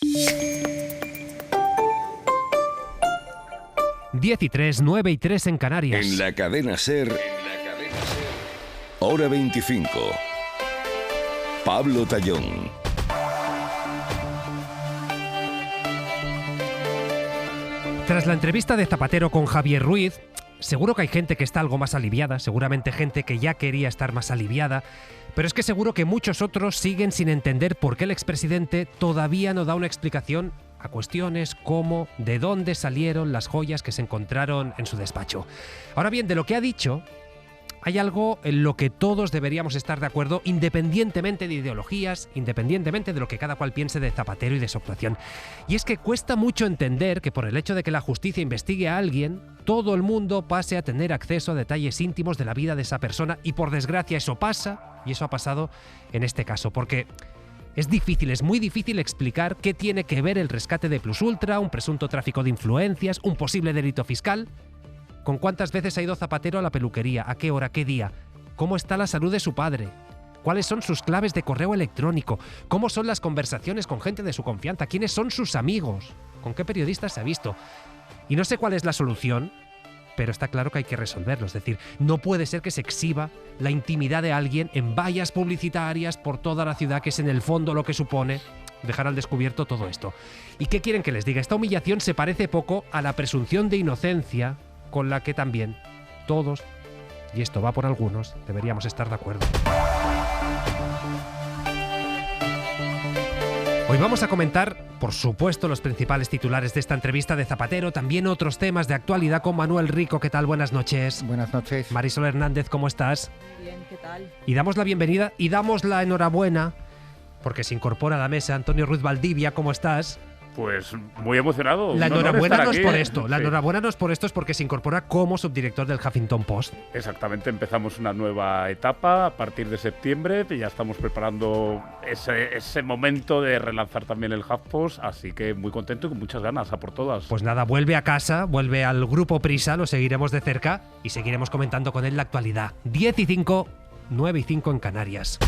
10:03, 9:03 en Canarias. En la cadena SER, hora 25. Pablo Tallón. Tras la entrevista de Zapatero con Javier Ruiz, seguro que hay gente que está algo más aliviada, seguramente gente que ya quería estar más aliviada, pero es que seguro que muchos otros siguen sin entender por qué el expresidente todavía no da una explicación a cuestiones como de dónde salieron las joyas que se encontraron en su despacho. Ahora bien, de lo que ha dicho, hay algo en lo que todos deberíamos estar de acuerdo, independientemente de ideologías, independientemente de lo que cada cual piense de Zapatero y de su actuación. Y es que cuesta mucho entender que por el hecho de que la justicia investigue a alguien, todo el mundo pase a tener acceso a detalles íntimos de la vida de esa persona, y por desgracia eso pasa, y eso ha pasado en este caso, porque es muy difícil explicar qué tiene que ver el rescate de Plus Ultra, un presunto tráfico de influencias, un posible delito fiscal. ¿Con cuántas veces ha ido Zapatero a la peluquería? ¿A qué hora? ¿Qué día? ¿Cómo está la salud de su padre? ¿Cuáles son sus claves de correo electrónico? ¿Cómo son las conversaciones con gente de su confianza? ¿Quiénes son sus amigos? ¿Con qué periodistas se ha visto? Y no sé cuál es la solución, pero está claro que hay que resolverlo. Es decir, no puede ser que se exhiba la intimidad de alguien en vallas publicitarias por toda la ciudad, que es en el fondo lo que supone dejar al descubierto todo esto. ¿Y qué quieren que les diga? Esta humillación se parece poco a la presunción de inocencia con la que también todos, y esto va por algunos, deberíamos estar de acuerdo. Hoy vamos a comentar, por supuesto, los principales titulares de esta entrevista de Zapatero, también otros temas de actualidad con Manuel Rico. ¿Qué tal? Buenas noches. Buenas noches. Marisol Hernández, ¿cómo estás? Bien, ¿qué tal? Y damos la bienvenida y damos la enhorabuena, porque se incorpora a la mesa Antonio Ruiz Valdivia. ¿Cómo estás? Pues muy emocionado. La enhorabuena no es por aquí. esto. La enhorabuena no es por esto, es porque se incorpora como subdirector del Huffington Post. Exactamente, empezamos una nueva etapa a partir de septiembre. Ya estamos preparando ese momento de relanzar también el HuffPost, así que muy contento y con muchas ganas, a por todas. Pues nada, vuelve a casa, vuelve al Grupo Prisa, lo seguiremos de cerca y seguiremos comentando con él la actualidad. 10:05, 9:05 en Canarias.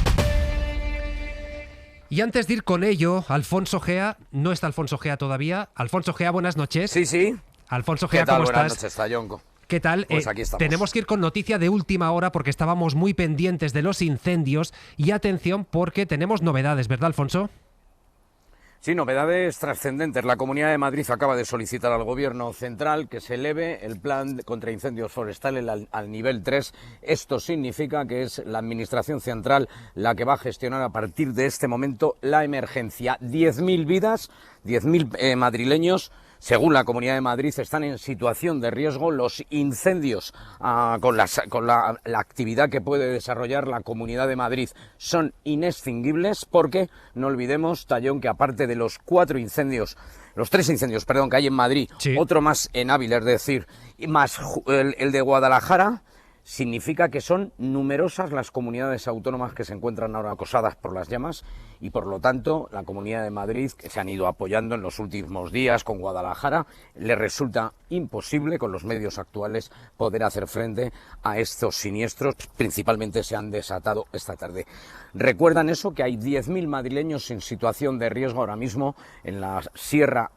Y antes de ir con ello, Alfonso Gea, no está Alfonso Gea todavía. Alfonso Gea, buenas noches. Sí. Alfonso Gea, ¿Qué tal? ¿cómo Buenas estás? noches, Tallón. ¿Qué tal? Pues aquí estamos. Tenemos que ir con noticia de última hora porque estábamos muy pendientes de los incendios. Y atención, porque tenemos novedades, ¿verdad, Alfonso? Sí, novedades trascendentes. La Comunidad de Madrid acaba de solicitar al Gobierno central que se eleve el plan contra incendios forestales al nivel 3. Esto significa que es la Administración central la que va a gestionar a partir de este momento la emergencia. 10.000 vidas, 10.000 madrileños, según la Comunidad de Madrid, están en situación de riesgo. Los incendios con la actividad que puede desarrollar la Comunidad de Madrid son inextinguibles porque, no olvidemos, Tallón, que aparte de los 3 incendios que hay en Madrid, sí, otro más en Ávila, es decir, más el de Guadalajara, significa que son numerosas las comunidades autónomas que se encuentran ahora acosadas por las llamas y, por lo tanto, la Comunidad de Madrid, que se han ido apoyando en los últimos días con Guadalajara, le resulta imposible con los medios actuales poder hacer frente a estos siniestros. Principalmente se han desatado esta tarde. ¿Recuerdan eso? Que hay 10.000 madrileños en situación de riesgo ahora mismo en la sierra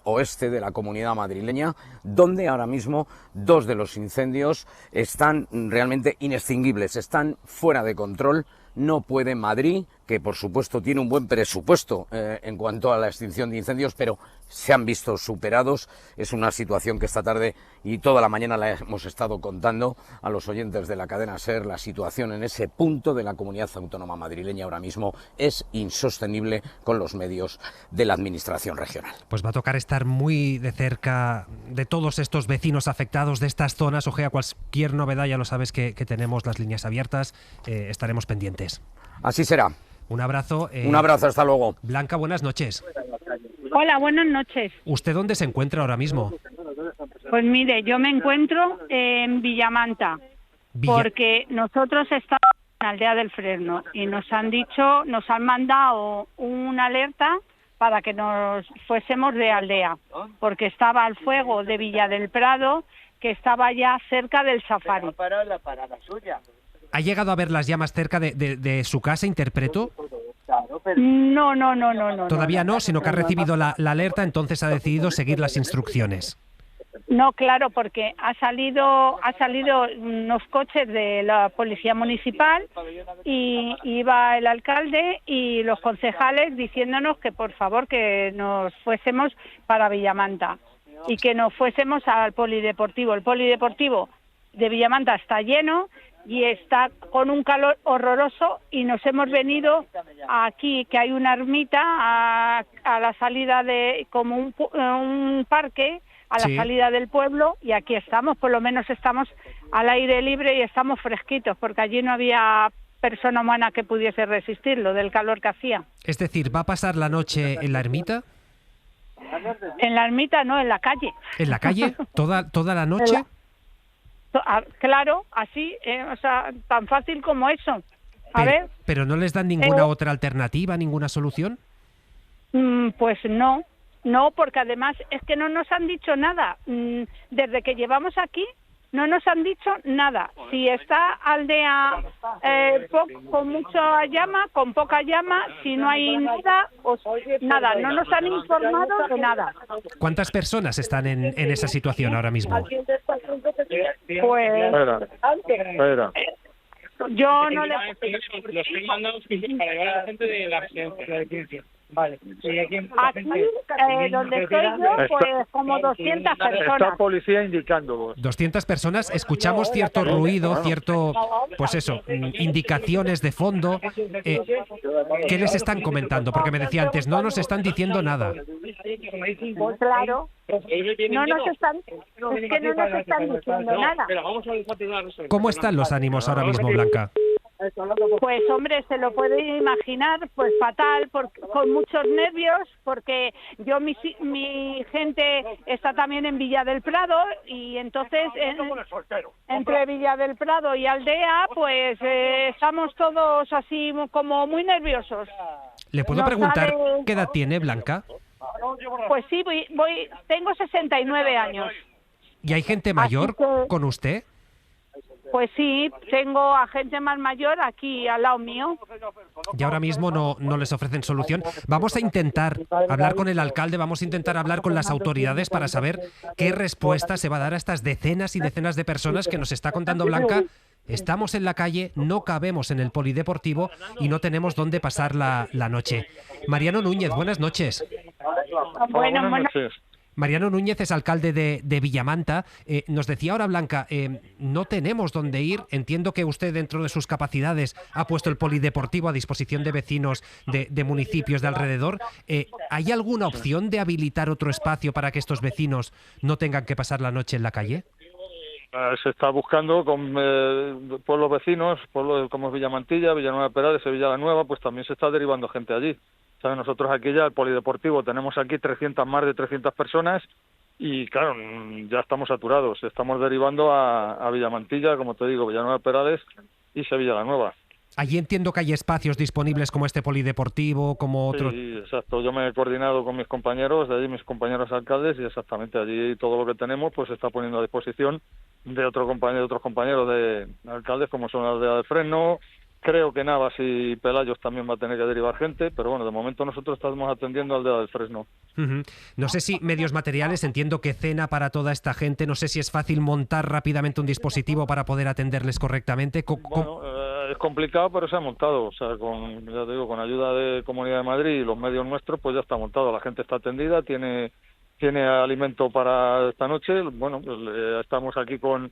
oeste de la Comunidad madrileña, donde ahora mismo 2 de los incendios están realmente inextinguibles, están fuera de control. No puede Madrid, que por supuesto tiene un buen presupuesto en cuanto a la extinción de incendios, pero se han visto superados. Es una situación que esta tarde y toda la mañana la hemos estado contando a los oyentes de la cadena SER. La situación en ese punto de la Comunidad Autónoma madrileña ahora mismo es insostenible con los medios de la Administración regional. Pues va a tocar estar muy de cerca de todos estos vecinos afectados de estas zonas. Ojea, cualquier novedad, ya lo sabes que tenemos las líneas abiertas, estaremos pendientes. Así será. Un abrazo. Un abrazo, hasta luego. Blanca, buenas noches. Hola, buenas noches. ¿Usted dónde se encuentra ahora mismo? Pues mire, yo me encuentro en Villamanta, porque nosotros estamos en la aldea del Fresno y nos han mandado una alerta para que nos fuésemos de aldea, porque estaba el fuego de Villa del Prado, que estaba ya cerca del safari. ¿Ha llegado a ver las llamas cerca de su casa, interpreto? No. Todavía no, sino que ha recibido la alerta, entonces ha decidido seguir las instrucciones. No, claro, porque ha salido unos coches de la policía municipal y iba el alcalde y los concejales diciéndonos que por favor que nos fuésemos para Villamanta y que nos fuésemos al polideportivo. El polideportivo de Villamanta está lleno y está con un calor horroroso y nos hemos venido aquí, que hay una ermita a la salida de como un parque, a la salida del pueblo, y aquí estamos, por lo menos estamos al aire libre y estamos fresquitos, porque allí no había persona humana que pudiese resistirlo del calor que hacía. Es decir, ¿va a pasar la noche en la ermita? En la ermita no, en la calle. ¿En la calle? ¿Toda la noche? Claro, así, o sea, tan fácil como eso. ¿Pero no les dan ninguna otra alternativa, ninguna solución? Pues no, porque además es que no nos han dicho nada. Desde que llevamos aquí no nos han dicho nada. Si está aldea con mucha llama, con poca llama, si no hay nada, nada. No nos han informado de nada. ¿Cuántas personas están en esa situación ahora mismo? Pues... Espera. Yo no le... Los he mandado para llevar a la gente de la residencia. Vale. Aquí, donde estoy yo, pues como 200 personas. Está policía indicando. 200 personas, escuchamos cierto ruido, cierto, pues eso, indicaciones de fondo. ¿Qué les están comentando? Porque me decía antes, no nos están diciendo nada. Claro, es que no nos están diciendo nada. ¿Cómo están los ánimos ahora mismo, Blanca? Pues hombre, se lo puede imaginar, pues fatal, con muchos nervios, porque mi gente está también en Villa del Prado y entonces entre Villa del Prado y Aldea, pues estamos todos así como muy nerviosos. ¿Le puedo preguntar qué edad tiene Blanca? Pues sí, tengo 69 años. ¿Y hay gente mayor con usted? Pues sí, tengo a gente más mayor aquí al lado mío. Y ahora mismo no les ofrecen solución. Vamos a intentar hablar con el alcalde, vamos a intentar hablar con las autoridades para saber qué respuesta se va a dar a estas decenas y decenas de personas que nos está contando Blanca. Estamos en la calle, no cabemos en el polideportivo y no tenemos dónde pasar la noche. Mariano Núñez, buenas noches. Buenas noches. Mariano Núñez es alcalde de Villamanta. Nos decía ahora Blanca, no tenemos dónde ir. Entiendo que usted, dentro de sus capacidades, ha puesto el polideportivo a disposición de vecinos de municipios de alrededor. ¿Hay alguna opción de habilitar otro espacio para que estos vecinos no tengan que pasar la noche en la calle? Se está buscando con pueblos vecinos, pueblos como Villamantilla, Villanueva de Perales, Sevilla la Nueva, pues también se está derivando gente allí. ¿Sabes? Nosotros aquí ya, el polideportivo, tenemos aquí más de 300 personas y claro, ya estamos saturados. Estamos derivando a Villamantilla, como te digo, Villanueva de Perales y Sevilla la Nueva. Allí entiendo que hay espacios disponibles como este polideportivo, como otros. Sí, exacto. Yo me he coordinado con mis compañeros, de allí mis compañeros alcaldes, y exactamente allí todo lo que tenemos pues se está poniendo a disposición de otros compañeros de alcaldes, como son Aldea del Fresno. Creo que Navas y Pelayos también va a tener que derivar gente, pero bueno, de momento nosotros estamos atendiendo al Aldea del Fresno. No sé si medios materiales, entiendo que cena para toda esta gente, no sé si es fácil montar rápidamente un dispositivo para poder atenderles correctamente. Bueno, es complicado, pero se ha montado, o sea, con ayuda de Comunidad de Madrid y los medios nuestros, pues ya está montado, la gente está atendida, tiene alimento para esta noche. Bueno, pues, estamos aquí con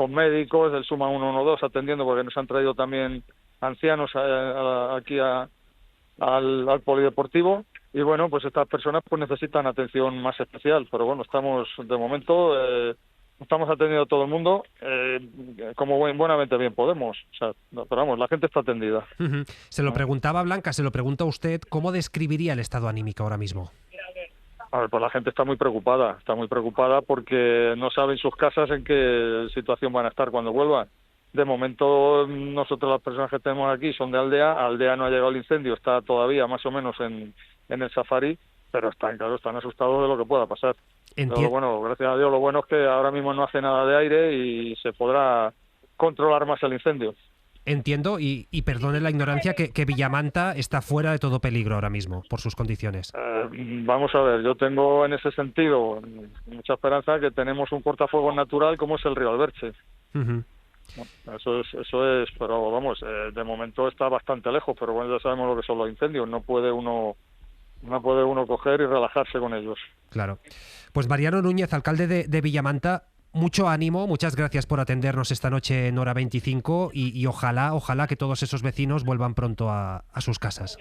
médicos del Suma 112 atendiendo, porque nos han traído también ancianos aquí al polideportivo, y bueno, pues estas personas pues necesitan atención más especial, pero bueno, estamos de momento estamos atendiendo a todo el mundo como buenamente bien podemos, o sea, pero vamos, la gente está atendida. Se lo preguntaba Blanca, se lo pregunta a usted, ¿cómo describiría el estado anímico ahora mismo? A ver, pues la gente está muy preocupada porque no saben sus casas en qué situación van a estar cuando vuelvan. De momento, nosotros las personas que tenemos aquí son de Aldea no ha llegado el incendio, está todavía más o menos en el safari, pero están asustados de lo que pueda pasar. Pero bueno, gracias a Dios, lo bueno es que ahora mismo no hace nada de aire y se podrá controlar más el incendio. Entiendo, y perdone la ignorancia, que Villamanta está fuera de todo peligro ahora mismo por sus condiciones. Vamos a ver, yo tengo en ese sentido mucha esperanza que tenemos un cortafuegos natural como es el río Alberche. Uh-huh. Eso es, pero vamos, de momento está bastante lejos, pero bueno, ya sabemos lo que son los incendios, no puede uno coger y relajarse con ellos. Claro. Pues Mariano Núñez, alcalde de Villamanta, mucho ánimo, muchas gracias por atendernos esta noche en Hora 25 y ojalá que todos esos vecinos vuelvan pronto a sus casas.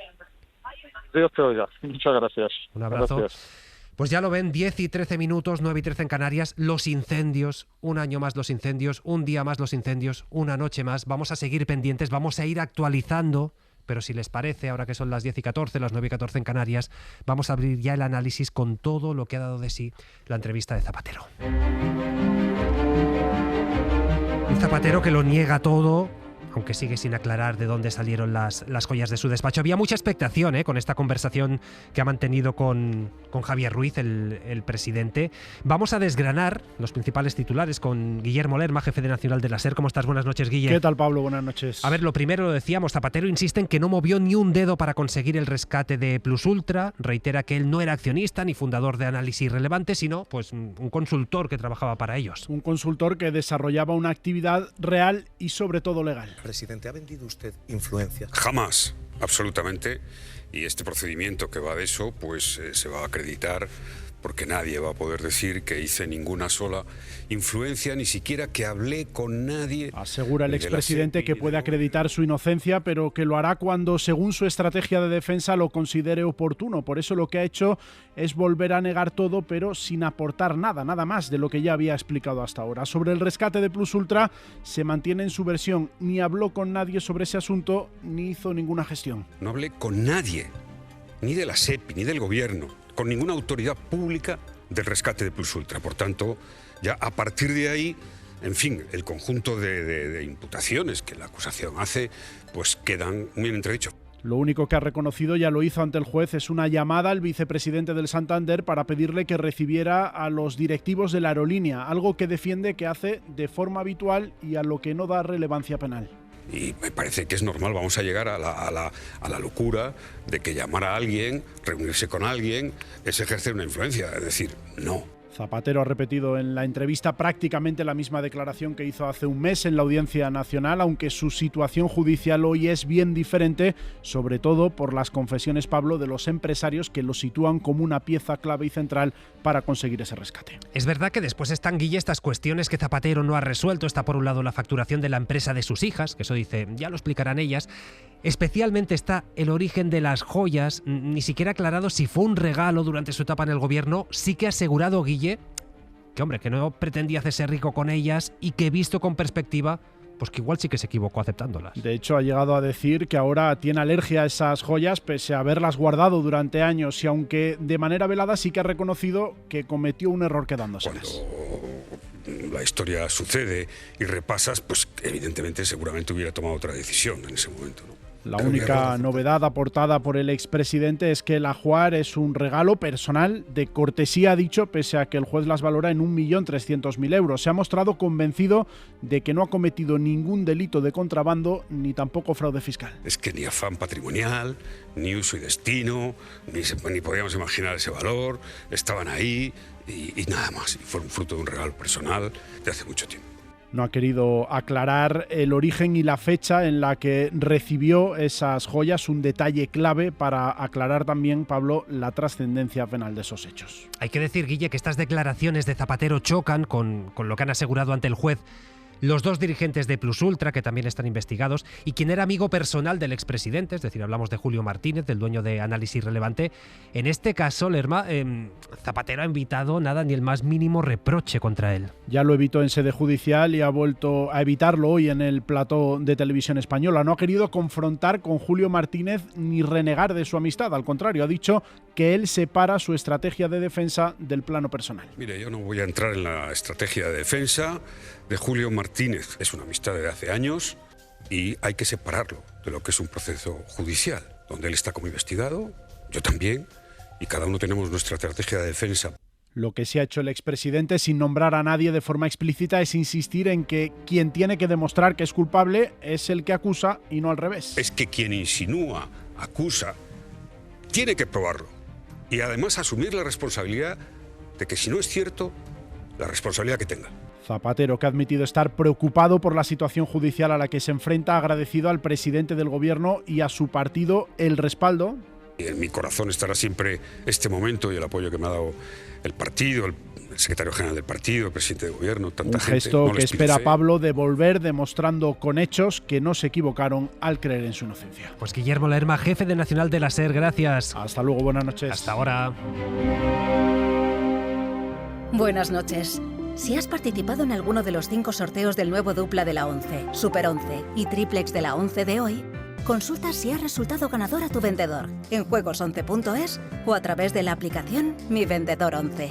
Dios te oiga. Muchas gracias. Un abrazo. Gracias. Pues ya lo ven, 10 y 13 minutos, 9 y 13 en Canarias, los incendios, un año más los incendios, un día más los incendios, una noche más. Vamos a seguir pendientes, vamos a ir actualizando, pero si les parece, ahora que son las 10 y 14, las 9 y 14 en Canarias, vamos a abrir ya el análisis con todo lo que ha dado de sí la entrevista de Zapatero. Un Zapatero que lo niega todo, aunque sigue sin aclarar de dónde salieron las joyas de su despacho. Había mucha expectación con esta conversación que ha mantenido con Javier Ruiz, el presidente. Vamos a desgranar los principales titulares con Guillermo Lerma, jefe de Nacional de la SER. ¿Cómo estás? Buenas noches, Guille. ¿Qué tal, Pablo? Buenas noches. A ver, lo primero lo decíamos, Zapatero insiste en que no movió ni un dedo para conseguir el rescate de Plus Ultra. Reitera que él no era accionista ni fundador de Análisis Relevante, sino pues un consultor que trabajaba para ellos. Un consultor que desarrollaba una actividad real y sobre todo legal. Presidente, ¿ha vendido usted influencia? Jamás, absolutamente. Y este procedimiento que va de eso, pues se va a acreditar porque nadie va a poder decir que hice ninguna sola influencia, ni siquiera que hablé con nadie. Asegura el expresidente que puede acreditar su inocencia, pero que lo hará cuando, según su estrategia de defensa, lo considere oportuno. Por eso lo que ha hecho es volver a negar todo, pero sin aportar nada más de lo que ya había explicado hasta ahora. Sobre el rescate de Plus Ultra, se mantiene en su versión. Ni habló con nadie sobre ese asunto, ni hizo ninguna gestión. No hablé con nadie, ni de la SEPI, ni del gobierno, con ninguna autoridad pública del rescate de Plus Ultra. Por tanto, ya a partir de ahí, en fin, el conjunto de imputaciones que la acusación hace, pues quedan muy entredichos. Lo único que ha reconocido, ya lo hizo ante el juez, es una llamada al vicepresidente del Santander para pedirle que recibiera a los directivos de la aerolínea, algo que defiende que hace de forma habitual y a lo que no da relevancia penal. Y me parece que es normal, vamos a llegar a la locura de que llamar a alguien, reunirse con alguien, es ejercer una influencia, es decir, no. Zapatero ha repetido en la entrevista prácticamente la misma declaración que hizo hace un mes en la Audiencia Nacional, aunque su situación judicial hoy es bien diferente, sobre todo por las confesiones, Pablo, de los empresarios que lo sitúan como una pieza clave y central para conseguir ese rescate. Es verdad que después están, Guille, estas cuestiones que Zapatero no ha resuelto. Está por un lado la facturación de la empresa de sus hijas, que eso dice, ya lo explicarán ellas. Especialmente está el origen de las joyas, ni siquiera aclarado si fue un regalo durante su etapa en el gobierno. Sí que ha asegurado, Guille, que hombre, que no pretendía hacerse rico con ellas y que visto con perspectiva, pues que igual sí que se equivocó aceptándolas. De hecho, ha llegado a decir que ahora tiene alergia a esas joyas pese a haberlas guardado durante años y aunque de manera velada sí que ha reconocido que cometió un error quedándoselas. Cuando la historia sucede y repasas, pues evidentemente seguramente hubiera tomado otra decisión en ese momento, ¿no? La única novedad aportada por el expresidente es que el ajuar es un regalo personal de cortesía, ha dicho, pese a que el juez las valora en 1.300.000 euros. Se ha mostrado convencido de que no ha cometido ningún delito de contrabando ni tampoco fraude fiscal. Es que ni afán patrimonial, ni uso y destino, ni podíamos imaginar ese valor, estaban ahí y nada más. Y fueron fruto de un regalo personal de hace mucho tiempo. No ha querido aclarar el origen y la fecha en la que recibió esas joyas, un detalle clave para aclarar también, Pablo, la trascendencia penal de esos hechos. Hay que decir, Guille, que estas declaraciones de Zapatero chocan con lo que han asegurado ante el juez los dos dirigentes de Plus Ultra, que también están investigados, y quien era amigo personal del expresidente, es decir, hablamos de Julio Martínez, del dueño de Análisis Relevante. En este caso, Lerma, Zapatero ha evitado nada ni el más mínimo reproche contra él. Ya lo evitó en sede judicial y ha vuelto a evitarlo hoy en el plató de Televisión Española. No ha querido confrontar con Julio Martínez ni renegar de su amistad. Al contrario, ha dicho que él separa su estrategia de defensa del plano personal. Mire, yo no voy a entrar en la estrategia de defensa de Julio Martínez. Es una amistad de hace años y hay que separarlo de lo que es un proceso judicial, donde él está como investigado, yo también, y cada uno tenemos nuestra estrategia de defensa. Lo que sí ha hecho el expresidente, sin nombrar a nadie de forma explícita, es insistir en que quien tiene que demostrar que es culpable es el que acusa y no al revés. Es que quien insinúa, acusa, tiene que probarlo. Y además asumir la responsabilidad de que si no es cierto, la responsabilidad que tenga. Zapatero, que ha admitido estar preocupado por la situación judicial a la que se enfrenta, ha agradecido al presidente del gobierno y a su partido el respaldo. En mi corazón estará siempre este momento y el apoyo que me ha dado el partido, el secretario general del partido, el presidente del gobierno, tanta gente. Un gesto que espera Pablo devolver, demostrando con hechos que no se equivocaron al creer en su inocencia. Pues Guillermo Lerma, jefe de Nacional de la SER, gracias. Hasta luego, buenas noches. Hasta ahora. Buenas noches. Si has participado en alguno de los 5 sorteos del nuevo dupla de la 11, Super 11 y Triplex de la 11 de hoy, consulta si has resultado ganador a tu vendedor en juegos11.es o a través de la aplicación Mi Vendedor 11.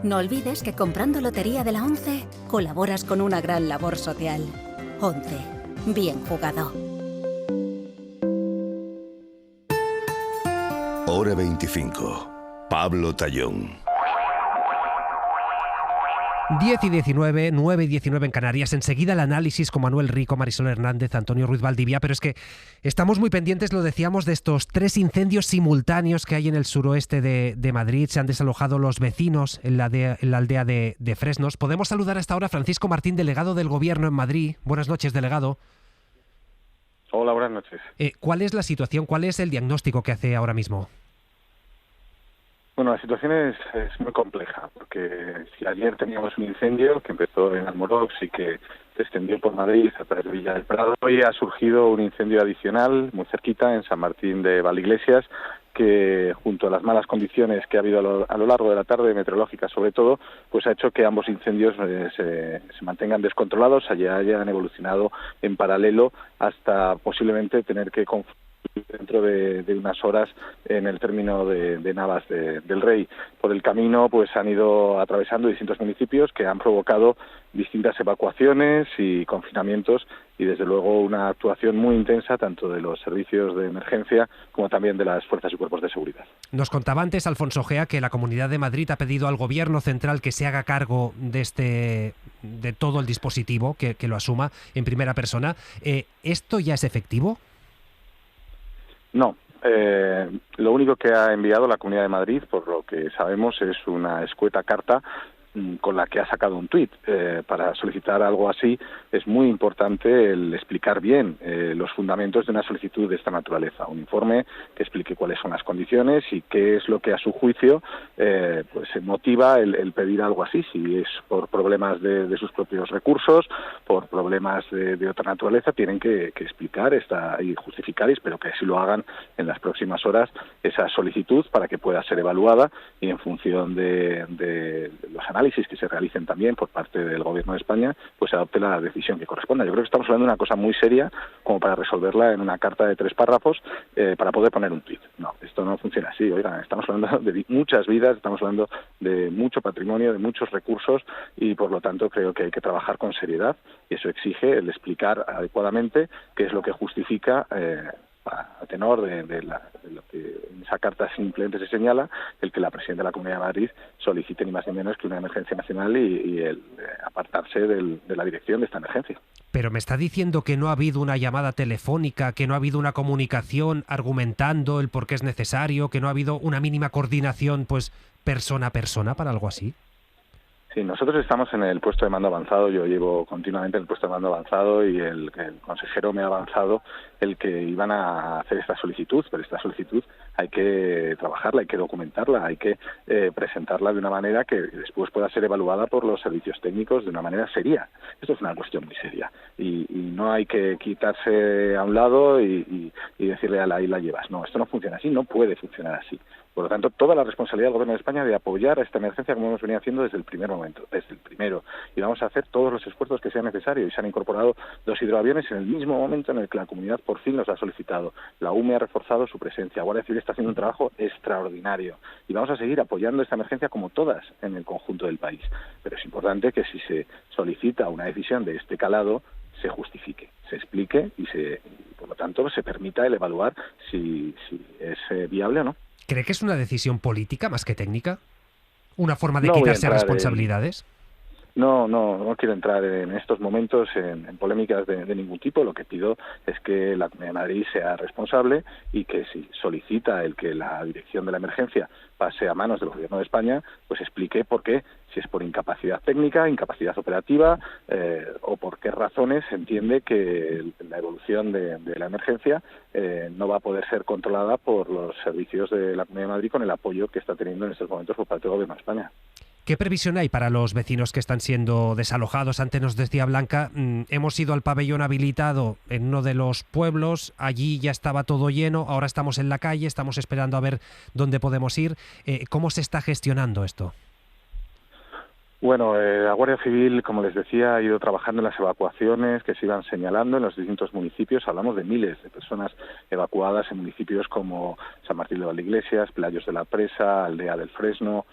No olvides que comprando Lotería de la 11 colaboras con una gran labor social. 11. Bien jugado. Hora 25. Pablo Tallón. 10 y 19, 9 y 19 en Canarias. Enseguida el análisis con Manuel Rico, Marisol Hernández, Antonio Ruiz Valdivia, pero es que estamos muy pendientes, lo decíamos, de estos 3 incendios simultáneos que hay en el suroeste de Madrid. Se han desalojado los vecinos en la aldea de Fresnos. Podemos saludar hasta ahora a Francisco Martín, delegado del Gobierno en Madrid. Buenas noches, delegado. Hola, buenas noches. ¿Cuál es la situación? ¿Cuál es el diagnóstico que hace ahora mismo? Bueno, la situación es muy compleja, porque si ayer teníamos un incendio que empezó en Almorox y que se extendió por Madrid a través de Villa del Prado, hoy ha surgido un incendio adicional muy cerquita, en San Martín de Valdeiglesias, que junto a las malas condiciones que ha habido a lo largo de la tarde, meteorológicas sobre todo, pues ha hecho que ambos incendios se mantengan descontrolados, hayan evolucionado en paralelo hasta posiblemente tener que dentro de unas horas en el término de Navas del Rey. Por el camino pues han ido atravesando distintos municipios que han provocado distintas evacuaciones y confinamientos y desde luego una actuación muy intensa tanto de los servicios de emergencia como también de las fuerzas y cuerpos de seguridad. Nos contaba antes Alfonso Gea que la Comunidad de Madrid ha pedido al Gobierno central que se haga cargo de todo el dispositivo, que lo asuma en primera persona. ¿Esto ya es efectivo? No. Lo único que ha enviado la Comunidad de Madrid, por lo que sabemos, es una escueta carta con la que ha sacado un tuit. Para solicitar algo así es muy importante el explicar bien los fundamentos de una solicitud de esta naturaleza. Un informe que explique cuáles son las condiciones y qué es lo que a su juicio pues motiva el pedir algo así. Si es por problemas de sus propios recursos, por problemas de otra naturaleza, tienen que explicar y justificar, y espero que así lo hagan en las próximas horas, esa solicitud para que pueda ser evaluada y en función de los análisis que se realicen también por parte del Gobierno de España, pues se adopte la decisión que corresponda. Yo creo que estamos hablando de una cosa muy seria como para resolverla en una carta de 3 párrafos para poder poner un tuit. No, esto no funciona así. Oigan, estamos hablando de muchas vidas, estamos hablando de mucho patrimonio, de muchos recursos y por lo tanto creo que hay que trabajar con seriedad y eso exige el explicar adecuadamente qué es lo que justifica a tenor de lo que en esa carta simplemente se señala, el que la Presidenta de la Comunidad de Madrid solicite ni más ni menos que una emergencia nacional y el apartarse de la dirección de esta emergencia. Pero me está diciendo que no ha habido una llamada telefónica, que no ha habido una comunicación argumentando el por qué es necesario, que no ha habido una mínima coordinación pues persona a persona para algo así. Sí, nosotros estamos en el puesto de mando avanzado, yo llevo continuamente el puesto de mando avanzado y el consejero me ha avanzado el que iban a hacer esta solicitud, pero esta solicitud hay que trabajarla, hay que documentarla, hay que presentarla de una manera que después pueda ser evaluada por los servicios técnicos de una manera seria. Esto es una cuestión muy seria y no hay que quitarse a un lado y decirle ahí la llevas. No, esto no funciona así, no puede funcionar así. Por lo tanto, toda la responsabilidad del Gobierno de España de apoyar a esta emergencia como hemos venido haciendo desde el primer momento, desde el primero. Y vamos a hacer todos los esfuerzos que sean necesarios. Y se han incorporado 2 hidroaviones en el mismo momento en el que la comunidad por fin los ha solicitado. La UME ha reforzado su presencia. Guardia Civil está haciendo un trabajo extraordinario. Y vamos a seguir apoyando esta emergencia como todas en el conjunto del país. Pero es importante que si se solicita una decisión de este calado, se justifique, se explique y por lo tanto se permita el evaluar si es viable o no. ¿Cree que es una decisión política más que técnica? ¿Una forma de quitarse responsabilidades? No quiero entrar en estos momentos en polémicas de ningún tipo. Lo que pido es que la Comunidad de Madrid sea responsable y que si solicita el que la dirección de la emergencia pase a manos del Gobierno de España, pues explique por qué, si es por incapacidad técnica, incapacidad operativa o por qué razones entiende que la evolución de la emergencia no va a poder ser controlada por los servicios de la Comunidad de Madrid con el apoyo que está teniendo en estos momentos por parte del Gobierno de España. ¿Qué previsión hay para los vecinos que están siendo desalojados? Antes nos decía Blanca, hemos ido al pabellón habilitado en uno de los pueblos, allí ya estaba todo lleno, ahora estamos en la calle, estamos esperando a ver dónde podemos ir. ¿Cómo se está gestionando esto? Bueno, la Guardia Civil, como les decía, ha ido trabajando en las evacuaciones que se iban señalando en los distintos municipios. Hablamos de miles de personas evacuadas en municipios como San Martín de Valdeiglesias, Playos de la Presa, Aldea del Fresno.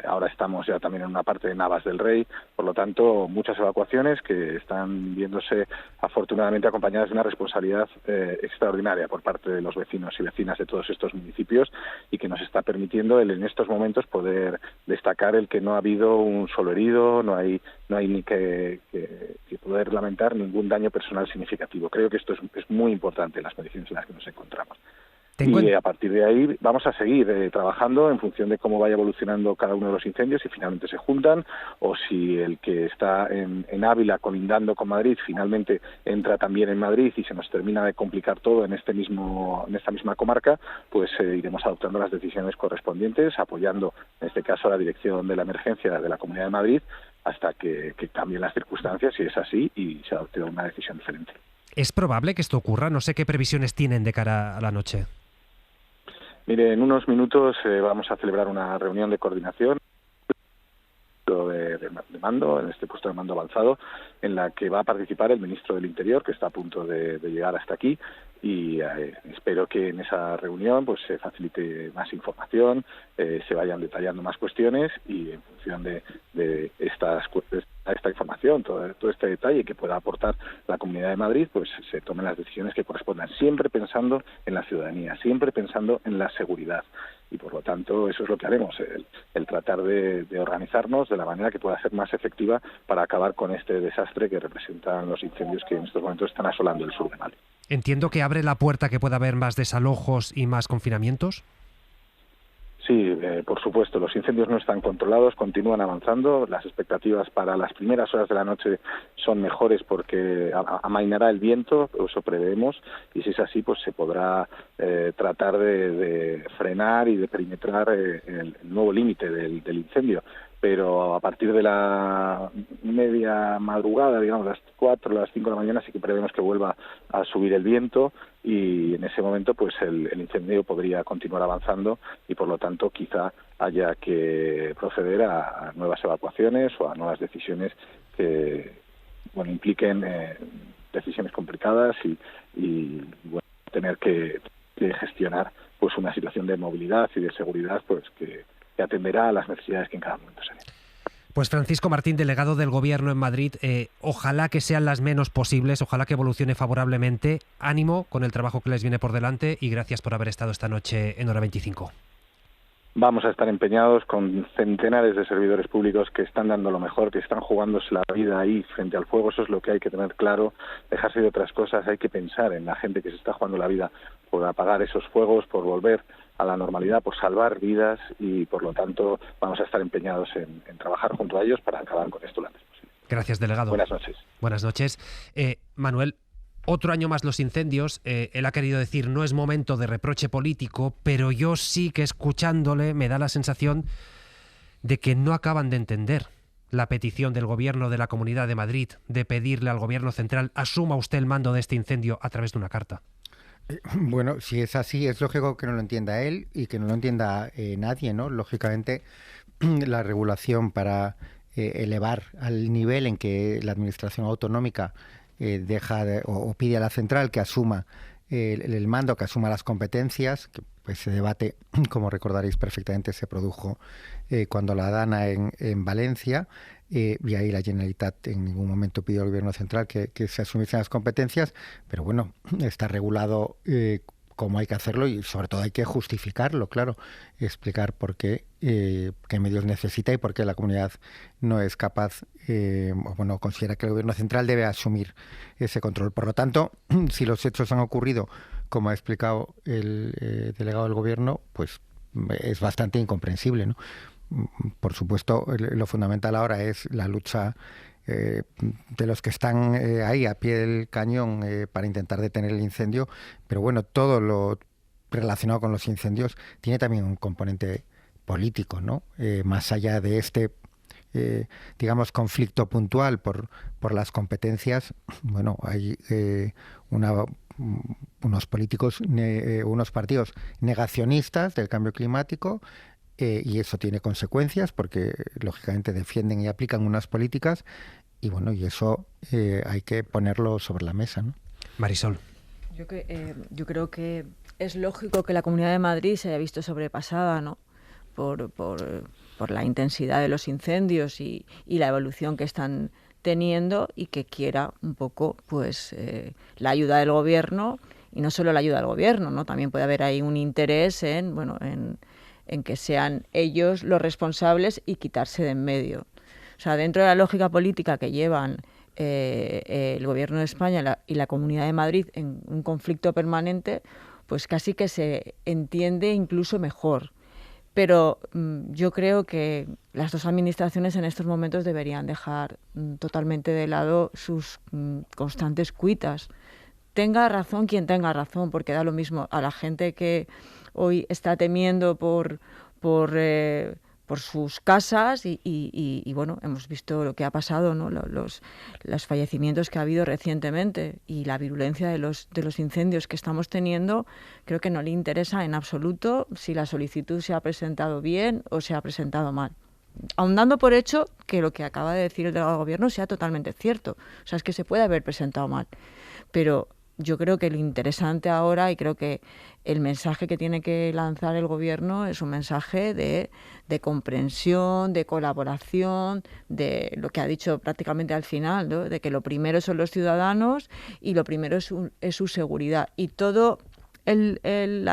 Ahora estamos ya también en una parte de Navas del Rey. Por lo tanto, muchas evacuaciones que están viéndose afortunadamente acompañadas de una responsabilidad extraordinaria por parte de los vecinos y vecinas de todos estos municipios y que nos está permitiendo en estos momentos poder destacar el que no ha habido un solo herido, no hay ni que poder lamentar ningún daño personal significativo. Creo que esto es muy importante en las condiciones en las que nos encontramos. Y a partir de ahí vamos a seguir trabajando en función de cómo vaya evolucionando cada uno de los incendios, si finalmente se juntan o si el que está en Ávila colindando con Madrid finalmente entra también en Madrid y se nos termina de complicar todo en esta misma comarca, pues iremos adoptando las decisiones correspondientes, apoyando en este caso a la dirección de la emergencia de la Comunidad de Madrid hasta que cambien las circunstancias, si es así, y se adopte una decisión diferente. ¿Es probable que esto ocurra? No sé qué previsiones tienen de cara a la noche. Mire, en unos minutos vamos a celebrar una reunión de coordinación de mando, en este puesto de mando avanzado, en la que va a participar el ministro del Interior, que está a punto de llegar hasta aquí, y espero que en esa reunión pues se facilite más información, se vayan detallando más cuestiones y en función de esta información, todo este detalle que pueda aportar la Comunidad de Madrid, pues se tomen las decisiones que correspondan, siempre pensando en la ciudadanía, siempre pensando en la seguridad. Y por lo tanto eso es lo que haremos, el tratar de organizarnos de la manera que pueda ser más efectiva para acabar con este desastre que representan los incendios que en estos momentos están asolando el sur de Madrid. Entiendo que abre la puerta a que pueda haber más desalojos y más confinamientos. Sí, por supuesto, los incendios no están controlados, continúan avanzando. Las expectativas para las primeras horas de la noche son mejores porque amainará el viento, eso preveemos, y si es así, pues se podrá tratar de frenar y de perimetrar el nuevo límite del incendio. Pero a partir de la media madrugada, digamos, las 4, las 5 de la mañana, sí que prevemos que vuelva a subir el viento y en ese momento pues el incendio podría continuar avanzando y por lo tanto quizá haya que proceder a nuevas evacuaciones o a nuevas decisiones que impliquen decisiones complicadas y tener que gestionar pues una situación de movilidad y de seguridad pues que atenderá a las necesidades que en cada momento se den. Pues Francisco Martín, delegado del Gobierno en Madrid, ojalá que sean las menos posibles, ojalá que evolucione favorablemente. Ánimo con el trabajo que les viene por delante y gracias por haber estado esta noche en Hora 25. Vamos a estar empeñados con centenares de servidores públicos que están dando lo mejor, que están jugándose la vida ahí frente al fuego. Eso es lo que hay que tener claro, dejarse de otras cosas. Hay que pensar en la gente que se está jugando la vida por apagar esos fuegos, por volver a la normalidad, por salvar vidas y por lo tanto vamos a estar empeñados en trabajar junto a ellos para acabar con esto lo antes posible. Gracias, delegado. Buenas noches. Buenas noches. Manuel, otro año más los incendios. Él ha querido decir no es momento de reproche político, pero yo sí que escuchándole me da la sensación de que no acaban de entender la petición del Gobierno de la Comunidad de Madrid de pedirle al Gobierno central asuma usted el mando de este incendio a través de una carta. Bueno, si es así, es lógico que no lo entienda él y que no lo entienda nadie, ¿no? Lógicamente, la regulación para elevar al nivel en que la Administración autonómica o pide a la central que asuma el mando, que asuma las competencias, que pues ese debate, como recordaréis perfectamente, se produjo cuando la Dana en Valencia, y ahí la Generalitat en ningún momento pidió al Gobierno central que se asumiesen las competencias, pero bueno, está regulado cómo hay que hacerlo y sobre todo hay que justificarlo, claro, explicar por qué, qué medios necesita y por qué la comunidad no es capaz, considera que el gobierno central debe asumir ese control. Por lo tanto, si los hechos han ocurrido, como ha explicado el delegado del gobierno, pues es bastante incomprensible, ¿no? Por supuesto, lo fundamental ahora es la lucha de los que están ahí a pie del cañón para intentar detener el incendio, pero bueno, todo lo relacionado con los incendios tiene también un componente político, ¿no? Más allá de este, digamos, conflicto puntual por las competencias, bueno, hay unos políticos, unos partidos negacionistas del cambio climático, y eso tiene consecuencias porque lógicamente defienden y aplican unas políticas y bueno, y eso hay que ponerlo sobre la mesa, ¿no? Marisol. Yo creo que es lógico que la Comunidad de Madrid se haya visto sobrepasada, ¿no? por la intensidad de los incendios y la evolución que están teniendo, y que quiera un poco pues la ayuda del gobierno, y no solo la ayuda del gobierno, ¿no? También puede haber ahí un interés en que sean ellos los responsables y quitarse de en medio. O sea, dentro de la lógica política que llevan el Gobierno de España y la Comunidad de Madrid en un conflicto permanente, pues casi que se entiende incluso mejor. Pero yo creo que las dos administraciones en estos momentos deberían dejar totalmente de lado sus constantes cuitas. Tenga razón quien tenga razón, porque da lo mismo a la gente que hoy está temiendo por sus casas y bueno, hemos visto lo que ha pasado, ¿no? Los fallecimientos que ha habido recientemente y la virulencia de los incendios que estamos teniendo. Creo que no le interesa en absoluto si la solicitud se ha presentado bien o se ha presentado mal, aun dando por hecho que lo que acaba de decir el delegado del gobierno sea totalmente cierto. O sea, es que se puede haber presentado mal, pero yo creo que lo interesante ahora, y creo que el mensaje que tiene que lanzar el gobierno es un mensaje de comprensión, de colaboración, de lo que ha dicho prácticamente al final, ¿no? De que lo primero son los ciudadanos y lo primero es su seguridad. Y todo el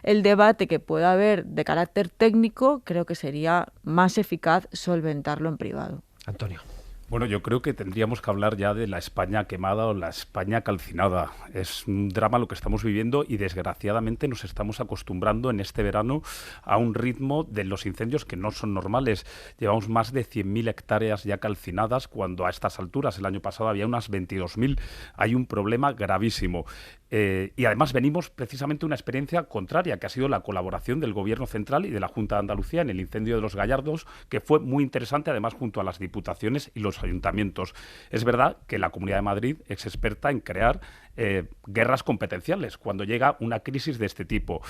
debate que pueda haber de carácter técnico, creo que sería más eficaz solventarlo en privado. Antonio. Bueno, yo creo que tendríamos que hablar ya de la España quemada o la España calcinada. Es un drama lo que estamos viviendo y desgraciadamente nos estamos acostumbrando en este verano a un ritmo de los incendios que no son normales. Llevamos más de 100.000 hectáreas ya calcinadas, cuando a estas alturas, el año pasado, había unas 22.000. Hay un problema gravísimo. Y además venimos precisamente de una experiencia contraria, que ha sido la colaboración del Gobierno central y de la Junta de Andalucía en el incendio de Los Gallardos, que fue muy interesante, además junto a las diputaciones y los ayuntamientos. Es verdad que la Comunidad de Madrid es experta en crear guerras competenciales cuando llega una crisis de este tipo.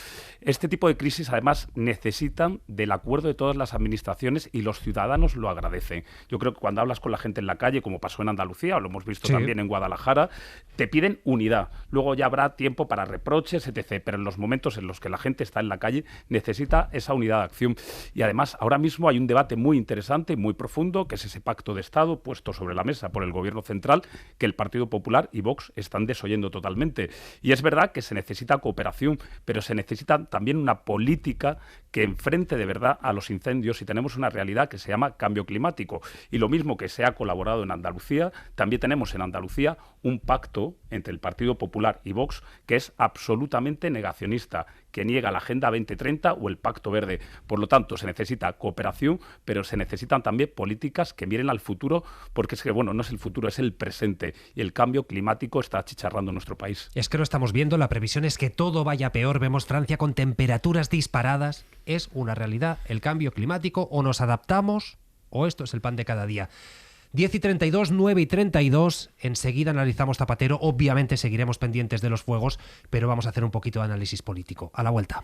Este tipo de crisis además necesitan del acuerdo de todas las administraciones y los ciudadanos lo agradecen. Yo creo que cuando hablas con la gente en la calle, como pasó en Andalucía, o lo hemos visto también en Guadalajara, te piden unidad. Luego ya habrá tiempo para reproches, etc. Pero en los momentos en los que la gente está en la calle necesita esa unidad de acción. Y además ahora mismo hay un debate muy interesante y muy profundo, que es ese pacto de Estado puesto sobre la mesa por el Gobierno central, que el Partido Popular y Vox están desoyendo totalmente. Y es verdad que se necesita cooperación, pero se necesita también una política que enfrente de verdad a los incendios, y tenemos una realidad que se llama cambio climático. Y lo mismo que se ha colaborado en Andalucía, también tenemos en Andalucía un pacto entre el Partido Popular y Vox que es absolutamente negacionista, que niega la Agenda 2030 o el Pacto Verde. Por lo tanto, se necesita cooperación, pero se necesitan también políticas que miren al futuro, porque es que, bueno, no es el futuro, es el presente, y el cambio climático está achicharrando nuestro país. Es que lo estamos viendo, la previsión es que todo vaya peor. Vemos Francia con temperaturas disparadas. Es una realidad el cambio climático. O nos adaptamos o esto es el pan de cada día. 10:32, 9:32, enseguida analizamos Zapatero. Obviamente seguiremos pendientes de los fuegos, pero vamos a hacer un poquito de análisis político. A la vuelta.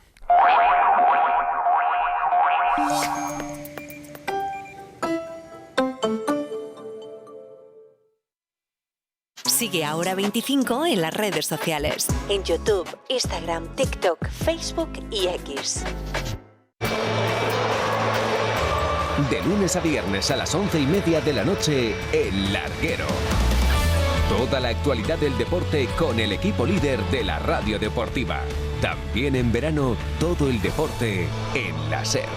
Sigue Ahora 25 en las redes sociales. En YouTube, Instagram, TikTok, Facebook y X. De lunes a viernes a las 11:30 de la noche, El Larguero. Toda la actualidad del deporte con el equipo líder de la radio deportiva. También en verano, todo el deporte en la SER.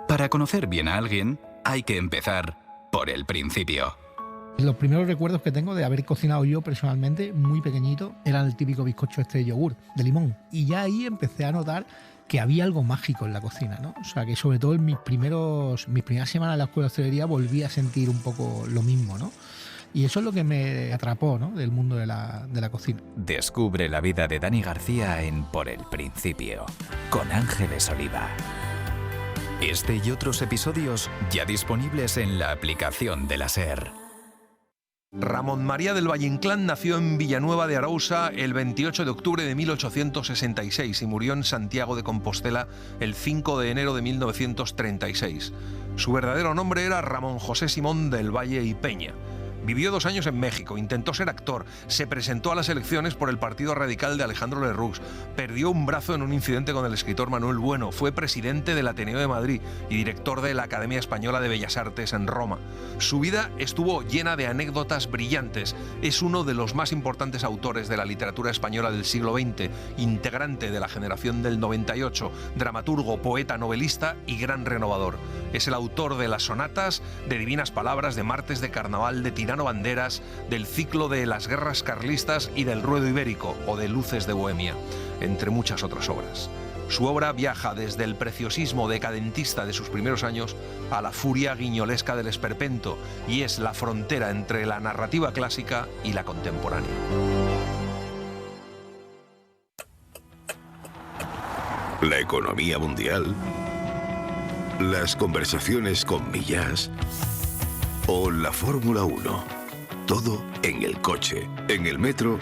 Para conocer bien a alguien, hay que empezar por el principio. Los primeros recuerdos que tengo de haber cocinado yo personalmente, muy pequeñito, era el típico bizcocho de yogur, de limón. Y ya ahí empecé a notar que había algo mágico en la cocina, ¿no? O sea, que sobre todo en mis primeras semanas en la escuela de hostelería volví a sentir un poco lo mismo, ¿no? Y eso es lo que me atrapó, ¿no?, del mundo de la cocina. Descubre la vida de Dani García en Por el Principio, con Ángeles Oliva. Este y otros episodios ya disponibles en la aplicación de la SER. Ramón María del Valle Inclán nació en Villanueva de Arousa el 28 de octubre de 1866 y murió en Santiago de Compostela el 5 de enero de 1936. Su verdadero nombre era Ramón José Simón del Valle y Peña. Vivió 2 años en México, intentó ser actor, se presentó a las elecciones por el Partido Radical de Alejandro Lerroux, perdió un brazo en un incidente con el escritor Manuel Bueno, fue presidente del Ateneo de Madrid y director de la Academia Española de Bellas Artes en Roma. Su vida estuvo llena de anécdotas brillantes. Es uno de los más importantes autores de la literatura española del siglo XX, integrante de la generación del 98, dramaturgo, poeta, novelista y gran renovador. Es el autor de las sonatas, de Divinas Palabras, de Martes de Carnaval, de Tirano Banderas, del ciclo de Las Guerras Carlistas y del Ruedo Ibérico o de Luces de Bohemia, entre muchas otras obras. Su obra viaja desde el preciosismo decadentista de sus primeros años a la furia guiñolesca del esperpento y es la frontera entre la narrativa clásica y la contemporánea. La economía mundial, las conversaciones con Millás o la Fórmula 1. Todo en el coche, en el metro.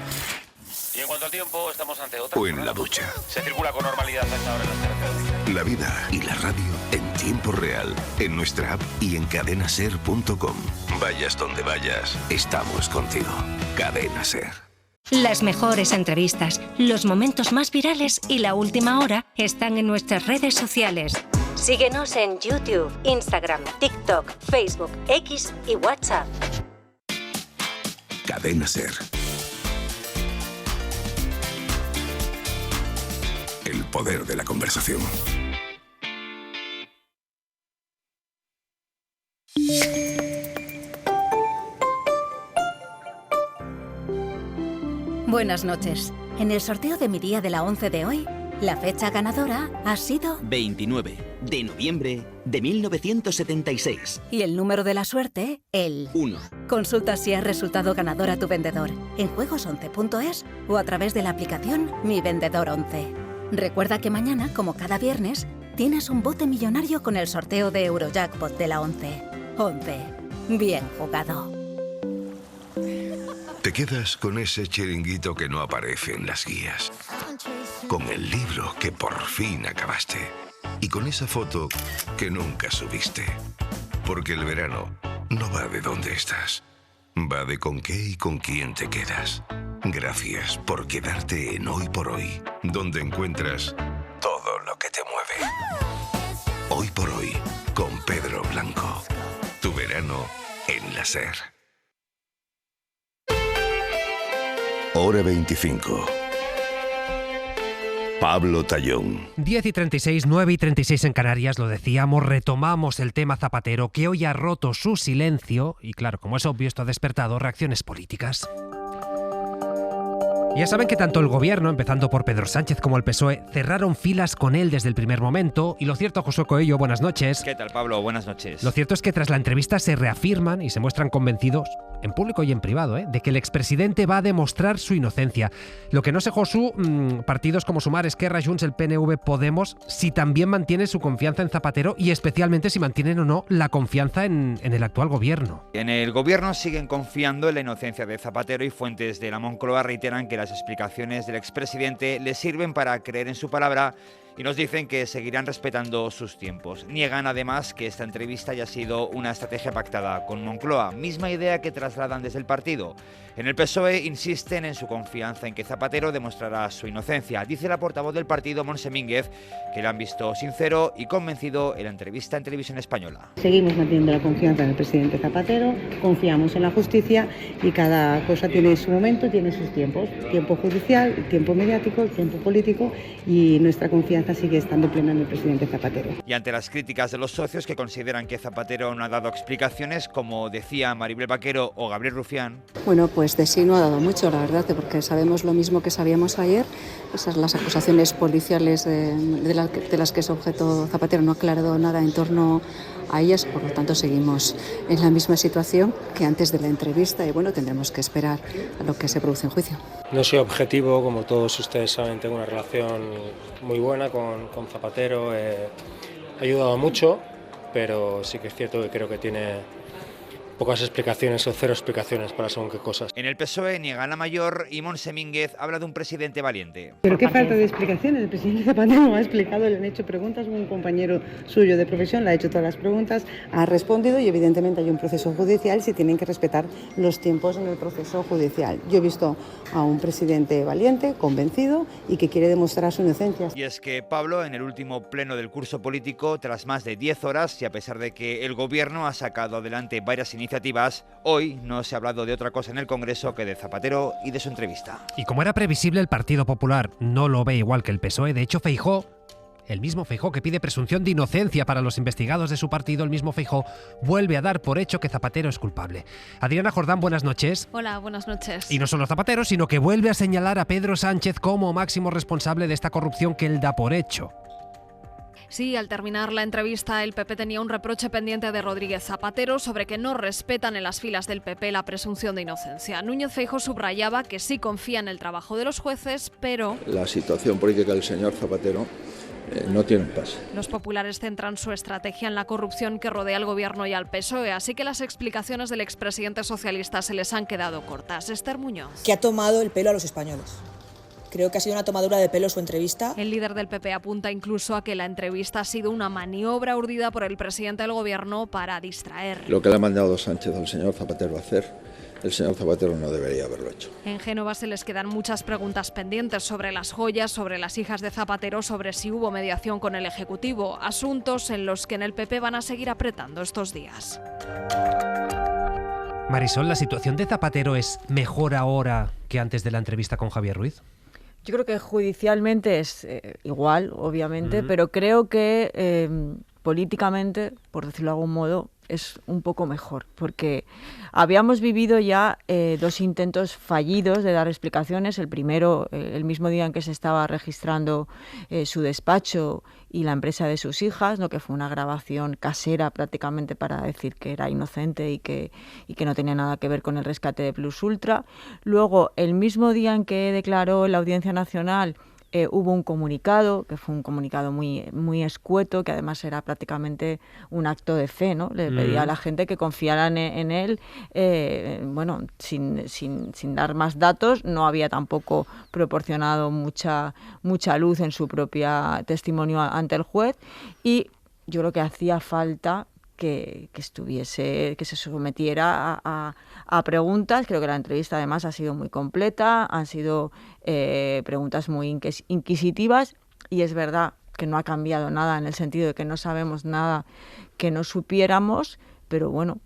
Y en cuanto al tiempo, estamos ante otra. O en la ducha. Se circula con normalidad a esta hora en las carreteras. La vida y la radio en tiempo real, en nuestra app y en cadenaser.com. Vayas donde vayas, estamos contigo. Cadena Ser. Las mejores entrevistas, los momentos más virales y la última hora están en nuestras redes sociales. Síguenos en YouTube, Instagram, TikTok, Facebook, X y WhatsApp. Cadena Ser. El poder de la conversación. Buenas noches. En el sorteo de mi día de la 11 de hoy, la fecha ganadora ha sido 29 de noviembre de 1976. Y el número de la suerte, el 1. Consulta si has resultado ganador a tu vendedor en juegos11.es o a través de la aplicación Mi Vendedor 11. Recuerda que mañana, como cada viernes, tienes un bote millonario con el sorteo de Eurojackpot de la 11. 11. Bien jugado. Te quedas con ese chiringuito que no aparece en las guías, con el libro que por fin acabaste y con esa foto que nunca subiste. Porque el verano no va de dónde estás, va de con qué y con quién te quedas. Gracias por quedarte en Hoy por Hoy, donde encuentras todo lo que te mueve. Hoy por Hoy, con Pedro Blanco. Tu verano en la SER. Hora 25. Pablo Tallón. 10:36, 9:36 en Canarias, lo decíamos, retomamos el tema Zapatero, que hoy ha roto su silencio y claro, como es obvio, esto ha despertado reacciones políticas. Ya saben que tanto el gobierno, empezando por Pedro Sánchez, como el PSOE, cerraron filas con él desde el primer momento. Y lo cierto, Josué Coello, buenas noches. ¿Qué tal, Pablo? Buenas noches. Lo cierto es que tras la entrevista se reafirman y se muestran convencidos, en público y en privado, de que el expresidente va a demostrar su inocencia. Lo que no sé, Josu, partidos como Sumar, Esquerra, Junts, el PNV, Podemos, si también mantienen su confianza en Zapatero y especialmente si mantienen o no la confianza en el actual gobierno. En el gobierno siguen confiando en la inocencia de Zapatero y fuentes de la Moncloa reiteran que las explicaciones del expresidente le sirven para creer en su palabra y nos dicen que seguirán respetando sus tiempos. Niegan además que esta entrevista haya sido una estrategia pactada con Moncloa, misma idea que trasladan desde el partido. En el PSOE insisten en su confianza en que Zapatero demostrará su inocencia. Dice la portavoz del partido, Montse Mínguez, que le han visto sincero y convencido en la entrevista en Televisión Española. Seguimos manteniendo la confianza en el presidente Zapatero, confiamos en la justicia y cada cosa tiene su momento, tiene sus tiempos. Tiempo judicial, tiempo mediático, tiempo político, y nuestra confianza sigue estando plena en el presidente Zapatero. Y ante las críticas de los socios que consideran que Zapatero no ha dado explicaciones, como decía Maribel Vaquero o Gabriel Rufián. Bueno, pues de sí no ha dado mucho, la verdad, porque sabemos lo mismo que sabíamos ayer. Esas las acusaciones policiales de las que es objeto Zapatero, no ha aclarado nada en torno a ellas, por lo tanto seguimos en la misma situación que antes de la entrevista y bueno, tendremos que esperar a lo que se produce en juicio. No soy objetivo, como todos ustedes saben, tengo una relación muy buena con Zapatero, ha ayudado mucho, pero sí que es cierto que creo que tiene pocas explicaciones o cero explicaciones para según qué cosas. En el PSOE niegan la mayor y Montse Mínguez habla de un presidente valiente. Pero qué falta de explicaciones, el presidente Zapatero me ha explicado, le han hecho preguntas, un compañero suyo de profesión le ha hecho todas las preguntas, ha respondido y evidentemente hay un proceso judicial y se tienen que respetar los tiempos en el proceso judicial. Yo he visto a un presidente valiente, convencido y que quiere demostrar su inocencia. Y es que Pablo, en el último pleno del curso político, tras más de 10 horas y a pesar de que el gobierno ha sacado adelante varias iniciativas, hoy no se ha hablado de otra cosa en el Congreso que de Zapatero y de su entrevista. Y como era previsible, el Partido Popular no lo ve igual que el PSOE. De hecho, Feijóo, el mismo Feijóo que pide presunción de inocencia para los investigados de su partido, el mismo Feijóo vuelve a dar por hecho que Zapatero es culpable. Adriana Jordán, buenas noches. Hola, buenas noches. Y no solo Zapatero, sino que vuelve a señalar a Pedro Sánchez como máximo responsable de esta corrupción que él da por hecho. Sí, al terminar la entrevista, el PP tenía un reproche pendiente de Rodríguez Zapatero sobre que no respetan en las filas del PP la presunción de inocencia. Núñez Feijóo subrayaba que sí confía en el trabajo de los jueces, pero la situación política del señor Zapatero no tiene un pase. Los populares centran su estrategia en la corrupción que rodea al gobierno y al PSOE, así que las explicaciones del expresidente socialista se les han quedado cortas. Esther Muñoz. Que ha tomado el pelo a los españoles. Creo que ha sido una tomadura de pelo su entrevista. El líder del PP apunta incluso a que la entrevista ha sido una maniobra urdida por el presidente del gobierno para distraer. Lo que le ha mandado Sánchez al señor Zapatero a hacer, el señor Zapatero no debería haberlo hecho. En Génova se les quedan muchas preguntas pendientes sobre las joyas, sobre las hijas de Zapatero, sobre si hubo mediación con el Ejecutivo, asuntos en los que en el PP van a seguir apretando estos días. Marisol, ¿la situación de Zapatero es mejor ahora que antes de la entrevista con Javier Ruiz? Yo creo que judicialmente es igual, obviamente, pero creo que políticamente, por decirlo de algún modo, es un poco mejor, porque habíamos vivido ya dos intentos fallidos de dar explicaciones. El primero, el mismo día en que se estaba registrando su despacho y la empresa de sus hijas, ¿no? Que fue una grabación casera prácticamente para decir que era inocente y que no tenía nada que ver con el rescate de Plus Ultra. Luego, el mismo día en que declaró en la Audiencia Nacional, hubo un comunicado, que fue un comunicado muy, muy escueto, que además era prácticamente un acto de fe, ¿no? Le pedía a la gente que confiaran en él, bueno, sin dar más datos. No había tampoco proporcionado mucha luz en su propio testimonio ante el juez, y yo creo que hacía falta que se sometiera a preguntas. Creo que la entrevista además ha sido muy completa, han sido preguntas muy inquisitivas, y es verdad que no ha cambiado nada en el sentido de que no sabemos nada que no supiéramos, pero bueno,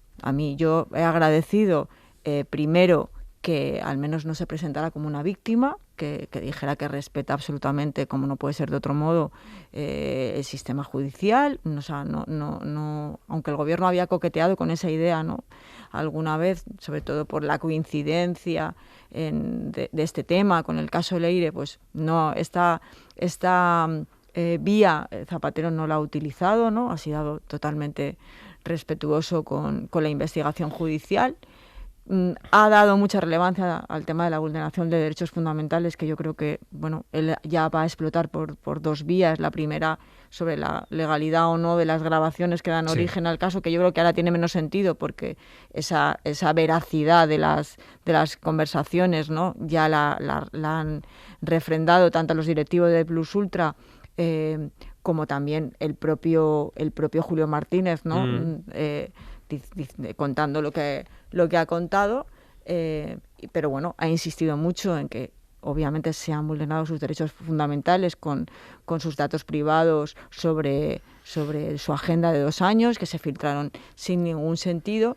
yo he agradecido primero que al menos no se presentara como una víctima, que dijera que respeta absolutamente, como no puede ser de otro modo, el sistema judicial. O sea, no, aunque el gobierno había coqueteado con esa idea, ¿no?, alguna vez, sobre todo por la coincidencia de este tema con el caso Leire, pues no, esta vía Zapatero no la ha utilizado, ¿no? Ha sido totalmente respetuoso con la investigación judicial. Ha dado mucha relevancia al tema de la vulneración de derechos fundamentales, que yo creo que, bueno, él ya va a explotar por dos vías. La primera, sobre la legalidad o no de las grabaciones que dan origen al caso, que yo creo que ahora tiene menos sentido, porque esa veracidad de las conversaciones, ¿no?, ya la han refrendado tanto los directivos de Plus Ultra como también el propio Julio Martínez, ¿no? Contando lo que ha contado, pero bueno, ha insistido mucho en que obviamente se han vulnerado sus derechos fundamentales con sus datos privados sobre su agenda de 2 años, que se filtraron sin ningún sentido,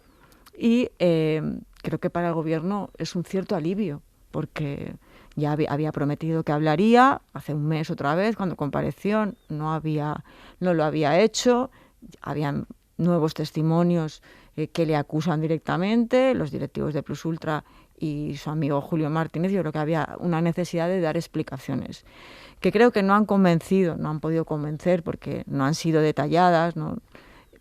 y creo que para el gobierno es un cierto alivio, porque ya había prometido que hablaría, hace un mes otra vez, cuando compareció, no lo había hecho, habían nuevos testimonios que le acusan directamente, los directivos de Plus Ultra y su amigo Julio Martínez. Yo creo que había una necesidad de dar explicaciones, que creo que no han podido convencer porque no han sido detalladas, ¿no?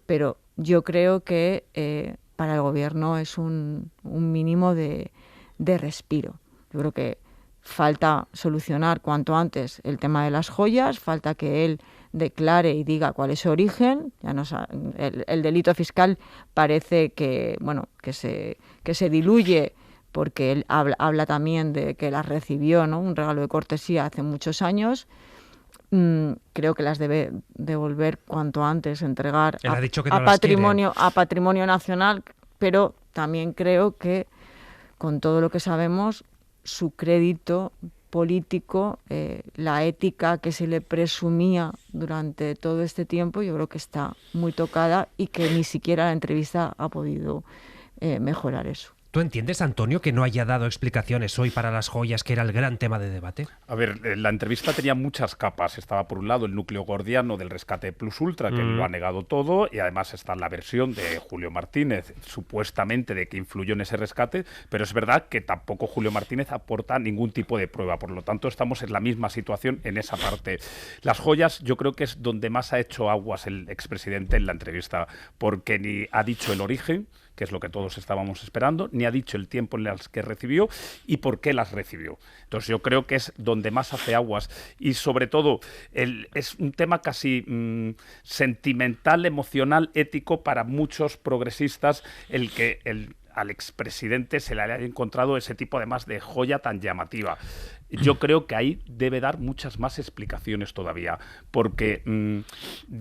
Pero yo creo que para el gobierno es un mínimo de respiro. Yo creo que falta solucionar cuanto antes el tema de las joyas, falta que él declare y diga cuál es su origen. Ya el delito fiscal parece que se diluye, porque él habla también de que las recibió, ¿no? Un regalo de cortesía hace muchos años. Creo que las debe devolver cuanto antes, entregar a patrimonio nacional, pero también creo que con todo lo que sabemos, su crédito político, la ética que se le presumía durante todo este tiempo, yo creo que está muy tocada y que ni siquiera la entrevista ha podido mejorar eso. ¿Tú entiendes, Antonio, que no haya dado explicaciones hoy para las joyas, que era el gran tema de debate? A ver, la entrevista tenía muchas capas. Estaba, por un lado, el núcleo gordiano del rescate Plus Ultra, que lo ha negado todo, y además está la versión de Julio Martínez, supuestamente de que influyó en ese rescate, pero es verdad que tampoco Julio Martínez aporta ningún tipo de prueba. Por lo tanto, estamos en la misma situación en esa parte. Las joyas, yo creo que es donde más ha hecho aguas el expresidente en la entrevista, porque ni ha dicho el origen, que es lo que todos estábamos esperando, ni ha dicho el tiempo en las que recibió y por qué las recibió. Entonces yo creo que es donde más hace aguas, y sobre todo es un tema casi sentimental, emocional, ético para muchos progresistas, el que al expresidente se le haya encontrado ese tipo además de joya tan llamativa. Yo creo que ahí debe dar muchas más explicaciones todavía, porque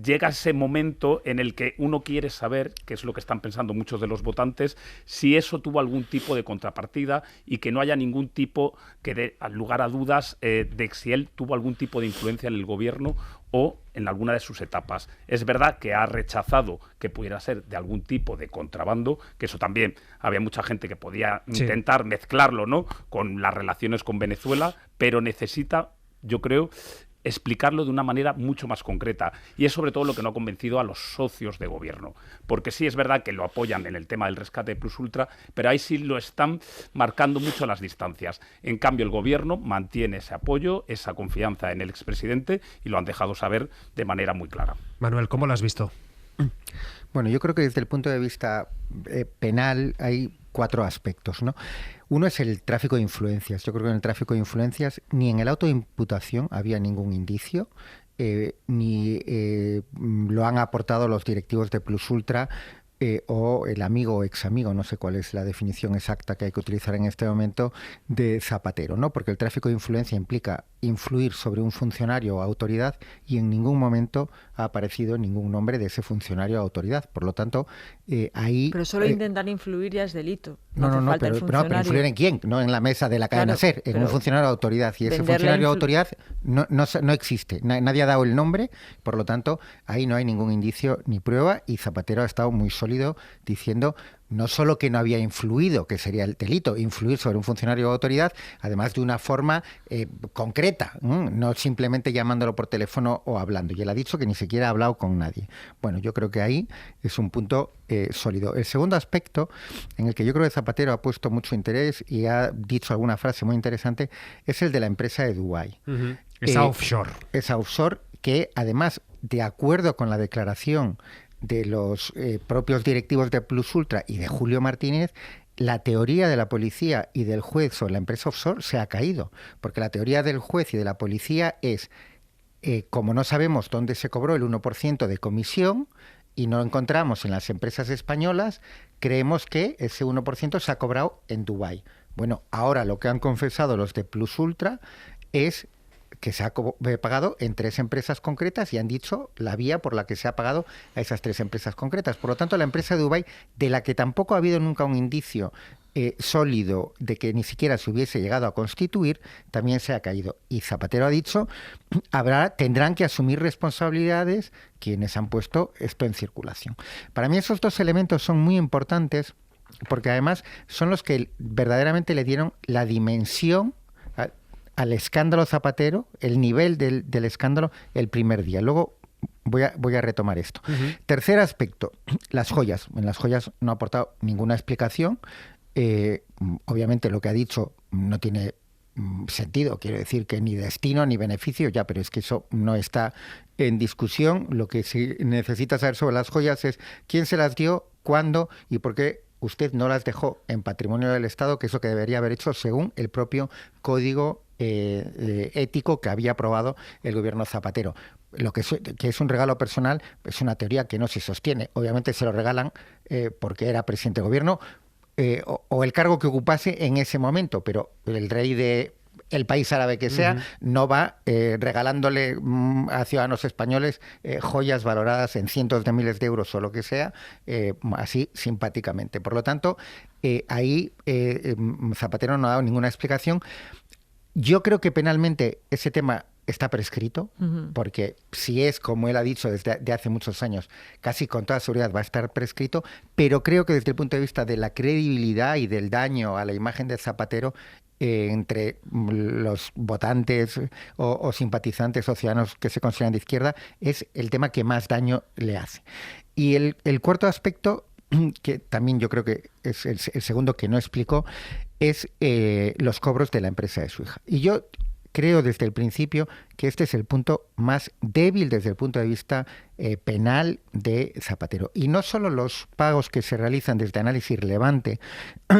llega ese momento en el que uno quiere saber, que es lo que están pensando muchos de los votantes, si eso tuvo algún tipo de contrapartida y que no haya ningún tipo que dé lugar a dudas de si él tuvo algún tipo de influencia en el gobierno o en alguna de sus etapas. Es verdad que ha rechazado que pudiera ser de algún tipo de contrabando, que eso también había mucha gente que podía intentar mezclarlo, ¿no?, con las relaciones con Venezuela, pero necesita, yo creo, explicarlo de una manera mucho más concreta, y es sobre todo lo que no ha convencido a los socios de gobierno, porque sí es verdad que lo apoyan en el tema del rescate de Plus Ultra, pero ahí sí lo están marcando mucho las distancias. En cambio, el gobierno mantiene ese apoyo, esa confianza en el expresidente, y lo han dejado saber de manera muy clara. Manuel, ¿cómo lo has visto? Bueno, yo creo que desde el punto de vista penal hay 4 aspectos, ¿no? Uno es el tráfico de influencias. Yo creo que en el tráfico de influencias ni en el auto de imputación había ningún indicio, ni lo han aportado los directivos de Plus Ultra o el amigo o ex amigo, no sé cuál es la definición exacta que hay que utilizar en este momento, de Zapatero, ¿no? Porque el tráfico de influencia implica influir sobre un funcionario o autoridad, y en ningún momento ha aparecido ningún nombre de ese funcionario o autoridad. Por lo tanto, ahí... Pero solo intentar influir ya es delito. No, pero influir en quién, no en la mesa de la cadena SER, en un funcionario de autoridad, y ese funcionario de autoridad no existe, nadie ha dado el nombre, por lo tanto, ahí no hay ningún indicio ni prueba, y Zapatero ha estado muy sólido diciendo no solo que no había influido, que sería el delito, influir sobre un funcionario o autoridad, además de una forma concreta, no simplemente llamándolo por teléfono o hablando. Y él ha dicho que ni siquiera ha hablado con nadie. Bueno, yo creo que ahí es un punto sólido. El segundo aspecto, en el que yo creo que Zapatero ha puesto mucho interés y ha dicho alguna frase muy interesante, es el de la empresa de Dubái. Esa offshore. Esa offshore que, además, de acuerdo con la declaración de los propios directivos de Plus Ultra y de Julio Martínez, la teoría de la policía y del juez sobre la empresa offshore se ha caído, porque la teoría del juez y de la policía es, como no sabemos dónde se cobró el 1% de comisión y no lo encontramos en las empresas españolas, creemos que ese 1% se ha cobrado en Dubái. Bueno, ahora lo que han confesado los de Plus Ultra es que se ha pagado en 3 empresas concretas y han dicho la vía por la que se ha pagado a esas 3 empresas concretas. Por lo tanto, la empresa de Dubái, de la que tampoco ha habido nunca un indicio sólido de que ni siquiera se hubiese llegado a constituir, también se ha caído. Y Zapatero ha dicho, tendrán que asumir responsabilidades quienes han puesto esto en circulación. Para mí esos 2 elementos son muy importantes porque además son los que verdaderamente le dieron la dimensión al escándalo Zapatero, el nivel del escándalo el primer día. Luego voy a retomar esto. Tercer aspecto, las joyas. En las joyas no ha aportado ninguna explicación. Obviamente lo que ha dicho no tiene sentido, quiero decir que ni destino ni beneficio, ya, pero es que eso no está en discusión. Lo que sí necesita saber sobre las joyas es quién se las dio, cuándo y por qué usted no las dejó en patrimonio del Estado, que es lo que debería haber hecho según el propio código ético que había aprobado el gobierno Zapatero. Lo que es un regalo personal es una teoría que no se sostiene. Obviamente se lo regalan porque era presidente de gobierno o el cargo que ocupase en ese momento, pero el rey de el país árabe que sea no va regalándole a ciudadanos españoles joyas valoradas en cientos de miles de euros o lo que sea, así simpáticamente. Por lo tanto, ahí Zapatero no ha dado ninguna explicación. Yo creo que penalmente ese tema está prescrito, porque si es como él ha dicho desde hace muchos años, casi con toda seguridad va a estar prescrito, pero creo que desde el punto de vista de la credibilidad y del daño a la imagen de Zapatero entre los votantes o simpatizantes o ciudadanos que se consideran de izquierda, es el tema que más daño le hace. Y el cuarto aspecto, que también yo creo que es el segundo que no explicó, es los cobros de la empresa de su hija. Y yo creo desde el principio que este es el punto más débil desde el punto de vista penal de Zapatero. Y no solo los pagos que se realizan desde análisis relevante,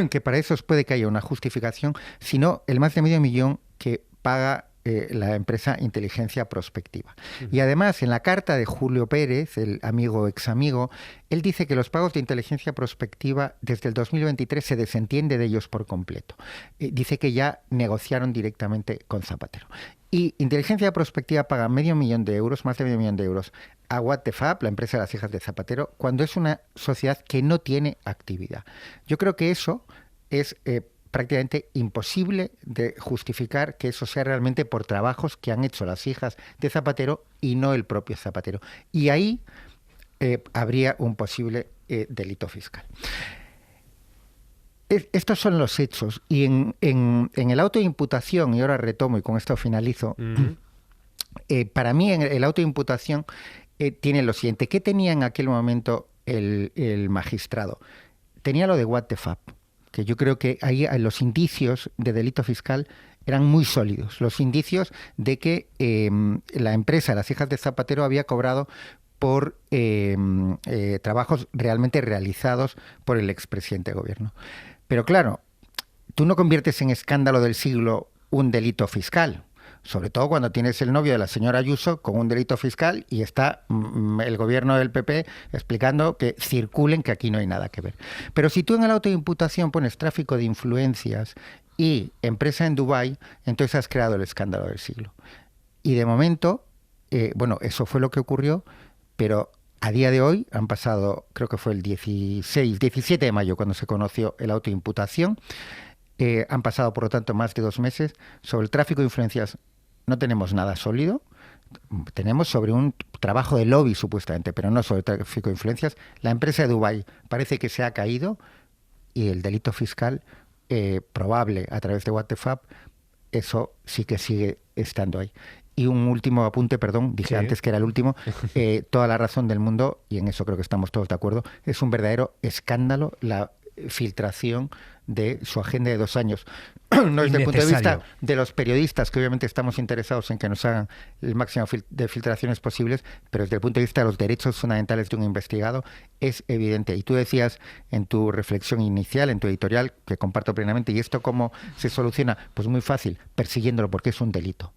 que para eso puede que haya una justificación, sino el más de $500,000 que paga la empresa Inteligencia Prospectiva. Y además, en la carta de Julio Pérez, el ex amigo, él dice que los pagos de Inteligencia Prospectiva desde el 2023 se desentiende de ellos por completo. Dice que ya negociaron directamente con Zapatero. Y Inteligencia Prospectiva paga $500,000, más de $500,000, a What the Fab, la empresa de las hijas de Zapatero, cuando es una sociedad que no tiene actividad. Yo creo que eso es prácticamente imposible de justificar que eso sea realmente por trabajos que han hecho las hijas de Zapatero y no el propio Zapatero. Y ahí habría un posible delito fiscal. Estos son los hechos. Y en el auto de imputación, y ahora retomo y con esto finalizo, para mí el auto de imputación tiene lo siguiente. ¿Qué tenía en aquel momento el magistrado? Tenía lo de What the Fab, que yo creo que ahí los indicios de delito fiscal eran muy sólidos. Los indicios de que la empresa, las hijas de Zapatero, había cobrado por trabajos realmente realizados por el expresidente de gobierno. Pero claro, tú no conviertes en escándalo del siglo un delito fiscal, sobre todo cuando tienes el novio de la señora Ayuso con un delito fiscal y está el gobierno del PP explicando que circulen, que aquí no hay nada que ver. Pero si tú en el auto de imputación pones tráfico de influencias y empresa en Dubái, entonces has creado el escándalo del siglo. Y de momento, eso fue lo que ocurrió, pero a día de hoy han pasado, creo que fue el 17 de mayo cuando se conoció el auto de imputación, han pasado por lo tanto más de 2 meses. Sobre el tráfico de influencias no tenemos nada sólido, tenemos sobre un trabajo de lobby supuestamente, pero no sobre el tráfico de influencias. La empresa de Dubái parece que se ha caído y el delito fiscal probable a través de What the Fab, eso sí que sigue estando ahí. Y un último apunte, perdón, dije antes que era el último, toda la razón del mundo, y en eso creo que estamos todos de acuerdo, es un verdadero escándalo la filtración de su agenda de 2 años. No desde el punto de vista de los periodistas, que obviamente estamos interesados en que nos hagan el máximo de filtraciones posibles, pero desde el punto de vista de los derechos fundamentales de un investigado es evidente. Y tú decías en tu reflexión inicial, en tu editorial, que comparto plenamente, ¿y esto cómo se soluciona? Pues muy fácil, persiguiéndolo, porque es un delito.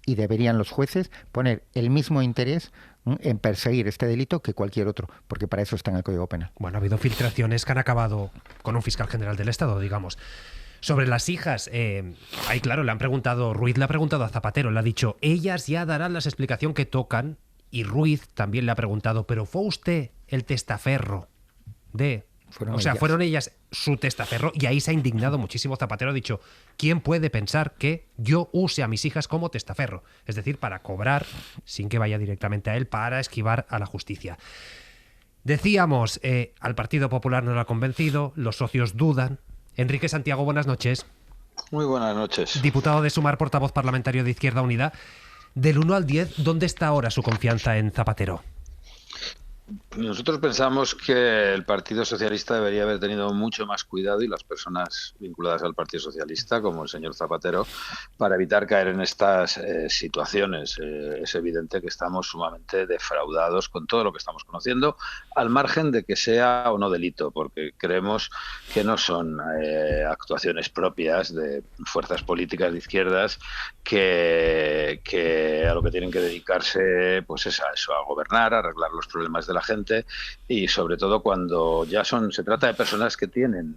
Y deberían los jueces poner el mismo interés en perseguir este delito que cualquier otro, porque para eso está en el Código Penal. Bueno, ha habido filtraciones que han acabado con un fiscal general del Estado, digamos. Sobre las hijas, ahí claro, Ruiz le ha preguntado a Zapatero, le ha dicho, ellas ya darán la explicación que tocan, y Ruiz también le ha preguntado, ¿pero fue usted el testaferro de...? Fueron ellas su testaferro, y ahí se ha indignado muchísimo Zapatero. Ha dicho, ¿quién puede pensar que yo use a mis hijas como testaferro? Es decir, para cobrar, sin que vaya directamente a él, para esquivar a la justicia. Decíamos, al Partido Popular no lo ha convencido, los socios dudan. Enrique Santiago, buenas noches. Muy buenas noches. Diputado de Sumar, portavoz parlamentario de Izquierda Unida. Del 1 al 10, ¿dónde está ahora su confianza en Zapatero? Nosotros pensamos que el Partido Socialista debería haber tenido mucho más cuidado, y las personas vinculadas al Partido Socialista, como el señor Zapatero, para evitar caer en estas situaciones. Es evidente que estamos sumamente defraudados con todo lo que estamos conociendo, al margen de que sea o no delito, porque creemos que no son actuaciones propias de fuerzas políticas de izquierdas que a lo que tienen que dedicarse pues es a eso, a gobernar, a arreglar los problemas de la gente, y sobre todo cuando ya se trata de personas que tienen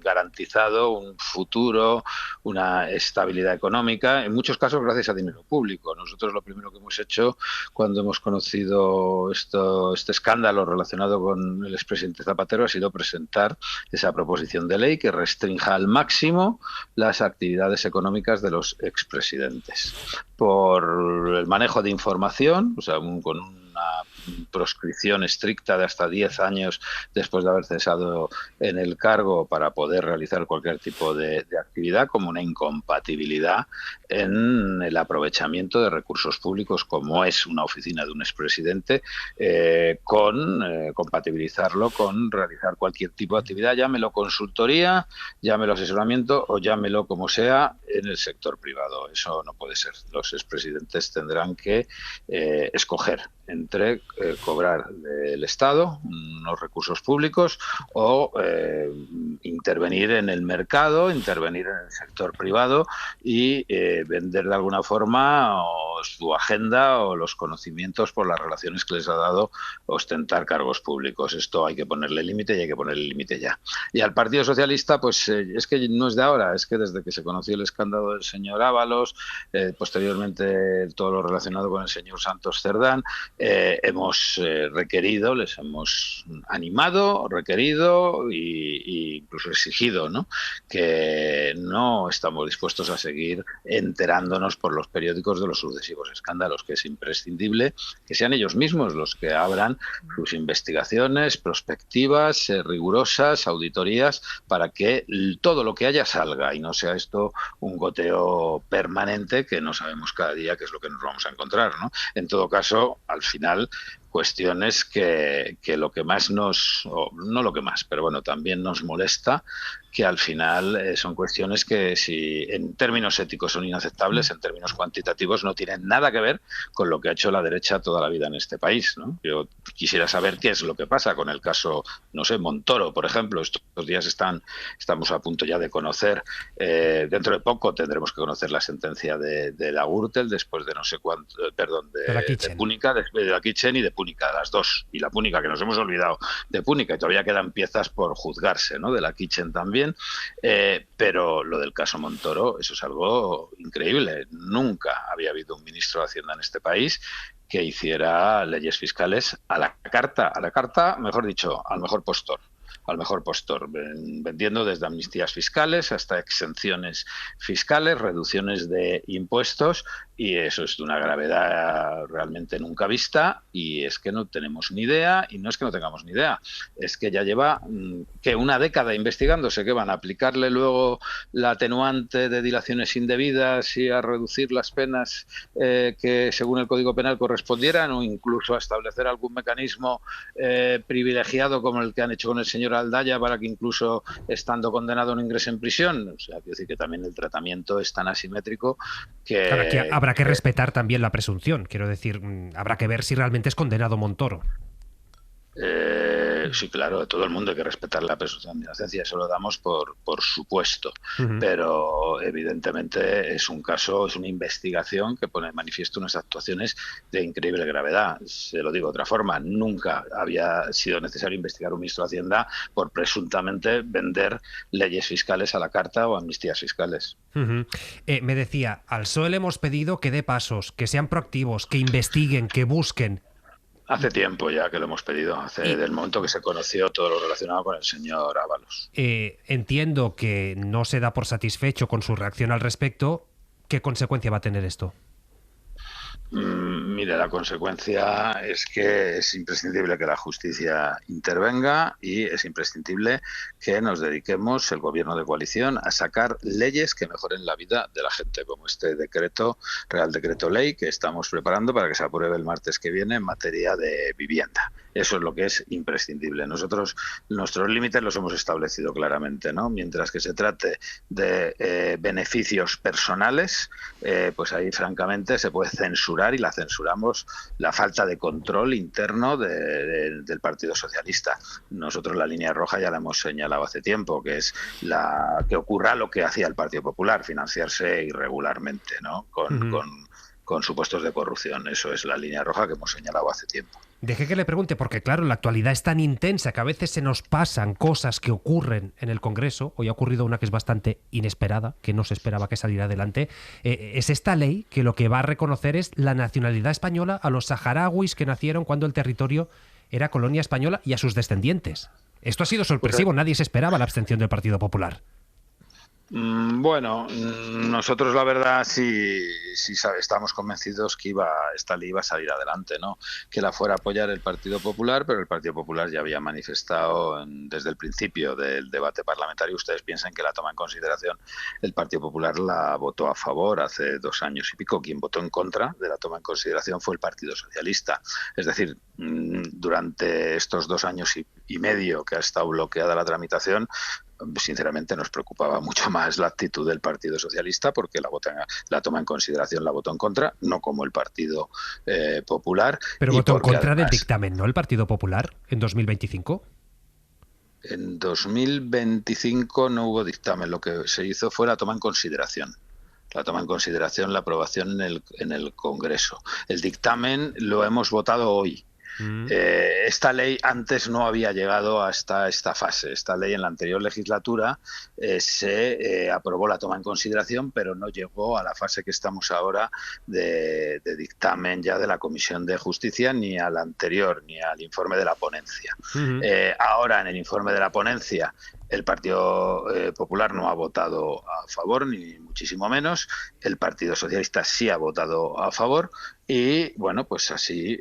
garantizado un futuro, una estabilidad económica, en muchos casos gracias a dinero público. Nosotros lo primero que hemos hecho cuando hemos conocido este escándalo relacionado con el expresidente Zapatero ha sido presentar esa proposición de ley que restrinja al máximo las actividades económicas de los expresidentes por el manejo de información, con una proscripción estricta de hasta 10 años después de haber cesado en el cargo para poder realizar cualquier tipo de actividad, como una incompatibilidad en el aprovechamiento de recursos públicos, como es una oficina de un expresidente, compatibilizarlo con realizar cualquier tipo de actividad, llámelo consultoría, llámelo asesoramiento o llámelo como sea, en el sector privado. Eso no puede ser. Los expresidentes tendrán que escoger entre cobrar del Estado unos recursos públicos o intervenir en el mercado, intervenir en el sector privado y vender de alguna forma su agenda o los conocimientos por las relaciones que les ha dado ostentar cargos públicos. Esto hay que ponerle límite, y hay que ponerle límite ya. Y al Partido Socialista, pues es que no es de ahora, es que desde que se conoció el escándalo del señor Ábalos, posteriormente todo lo relacionado con el señor Santos Cerdán, hemos requerido, les hemos animado, requerido e incluso exigido, ¿no?, que no estamos dispuestos a seguir enterándonos por los periódicos de los sucesivos escándalos, que es imprescindible que sean ellos mismos los que abran sus investigaciones, prospectivas, rigurosas, auditorías, para que todo lo que haya salga y no sea esto un goteo permanente que no sabemos cada día qué es lo que nos vamos a encontrar, ¿no? En todo caso, al final, cuestiones que lo que más no lo que más, pero bueno, también nos molesta, que al final son cuestiones que si en términos éticos son inaceptables, en términos cuantitativos no tienen nada que ver con lo que ha hecho la derecha toda la vida en este país, ¿no? Yo quisiera saber qué es lo que pasa con el caso, no sé, Montoro, por ejemplo. Estos días estamos a punto ya de conocer, dentro de poco tendremos que conocer la sentencia de la Gürtel, después de no sé cuánto, de Púnica, de la Kitchen y de Púnica, las dos, y la Púnica, que nos hemos olvidado de Púnica, y todavía quedan piezas por juzgarse, ¿no?, de la Kitchen también. Pero lo del caso Montoro, eso es algo increíble. Nunca había habido un ministro de Hacienda en este país que hiciera leyes fiscales a la carta, mejor dicho, al mejor postor, vendiendo desde amnistías fiscales hasta exenciones fiscales, reducciones de impuestos, y eso es de una gravedad realmente nunca vista, y es que no tenemos ni idea, y no es que no tengamos ni idea, es que ya lleva una década investigándose, que van a aplicarle luego la atenuante de dilaciones indebidas y a reducir las penas que según el Código Penal correspondieran, o incluso a establecer algún mecanismo privilegiado como el que han hecho con el señor Aldaya, para que incluso estando condenado no ingrese en prisión. O sea, quiero decir que también el tratamiento es tan asimétrico que... Claro, que habrá que respetar también la presunción. Quiero decir, habrá que ver si realmente es condenado Montoro. Sí, claro, todo el mundo hay que respetar la presunción de inocencia, eso lo damos por supuesto, pero evidentemente es un caso, es una investigación que pone de manifiesto unas actuaciones de increíble gravedad. Se lo digo de otra forma, nunca había sido necesario investigar un ministro de Hacienda por presuntamente vender leyes fiscales a la carta o amnistías fiscales. Me decía, al PSOE le hemos pedido que dé pasos, que sean proactivos, que investiguen, que busquen. Hace tiempo ya que lo hemos pedido, del momento que se conoció todo lo relacionado con el señor Ábalos. Entiendo que no se da por satisfecho con su reacción al respecto. ¿Qué consecuencia va a tener esto? Mire, la consecuencia es que es imprescindible que la justicia intervenga y es imprescindible que nos dediquemos, el gobierno de coalición, a sacar leyes que mejoren la vida de la gente, como este Real Decreto Ley que estamos preparando para que se apruebe el martes que viene en materia de vivienda. Eso es lo que es imprescindible. Nosotros nuestros límites los hemos establecido claramente, ¿no? Mientras que se trate de beneficios personales, pues ahí francamente se puede censurar, y la censuramos, la falta de control interno del Partido Socialista. Nosotros la línea roja ya la hemos señalado hace tiempo, que es que ocurra lo que hacía el Partido Popular, financiarse irregularmente, ¿no? Con supuestos de corrupción. Eso es la línea roja que hemos señalado hace tiempo. Deje que le pregunte, porque claro, la actualidad es tan intensa que a veces se nos pasan cosas que ocurren en el Congreso. Hoy ha ocurrido una que es bastante inesperada, que no se esperaba que saliera adelante. Es esta ley que lo que va a reconocer es la nacionalidad española a los saharauis que nacieron cuando el territorio era colonia española y a sus descendientes. Esto ha sido sorpresivo, nadie se esperaba la abstención del Partido Popular. Bueno, nosotros la verdad sí estamos convencidos que esta ley iba a salir adelante, ¿no? Que la fuera a apoyar el Partido Popular, pero el Partido Popular ya había manifestado desde el principio del debate parlamentario. Ustedes piensan que la toma en consideración, el Partido Popular la votó a favor hace 2 años y pico. Quien votó en contra de la toma en consideración fue el Partido Socialista. Es decir, durante estos 2 años y medio que ha estado bloqueada la tramitación, sinceramente nos preocupaba mucho más la actitud del Partido Socialista, porque la toma en consideración la votó en contra, no como el Partido Popular. Pero votó en contra del dictamen, ¿no? El Partido Popular en 2025. En 2025 no hubo dictamen, lo que se hizo fue la toma en consideración. La toma en consideración, la aprobación en el Congreso. El dictamen lo hemos votado hoy. Esta ley antes no había llegado hasta esta fase. Esta ley en la anterior legislatura se aprobó la toma en consideración, pero no llegó a la fase que estamos ahora de dictamen ya de la Comisión de Justicia, ni al anterior, ni al informe de la ponencia. Ahora, en el informe de la ponencia, el Partido Popular no ha votado a favor, ni muchísimo menos. El Partido Socialista sí ha votado a favor. Y bueno, pues así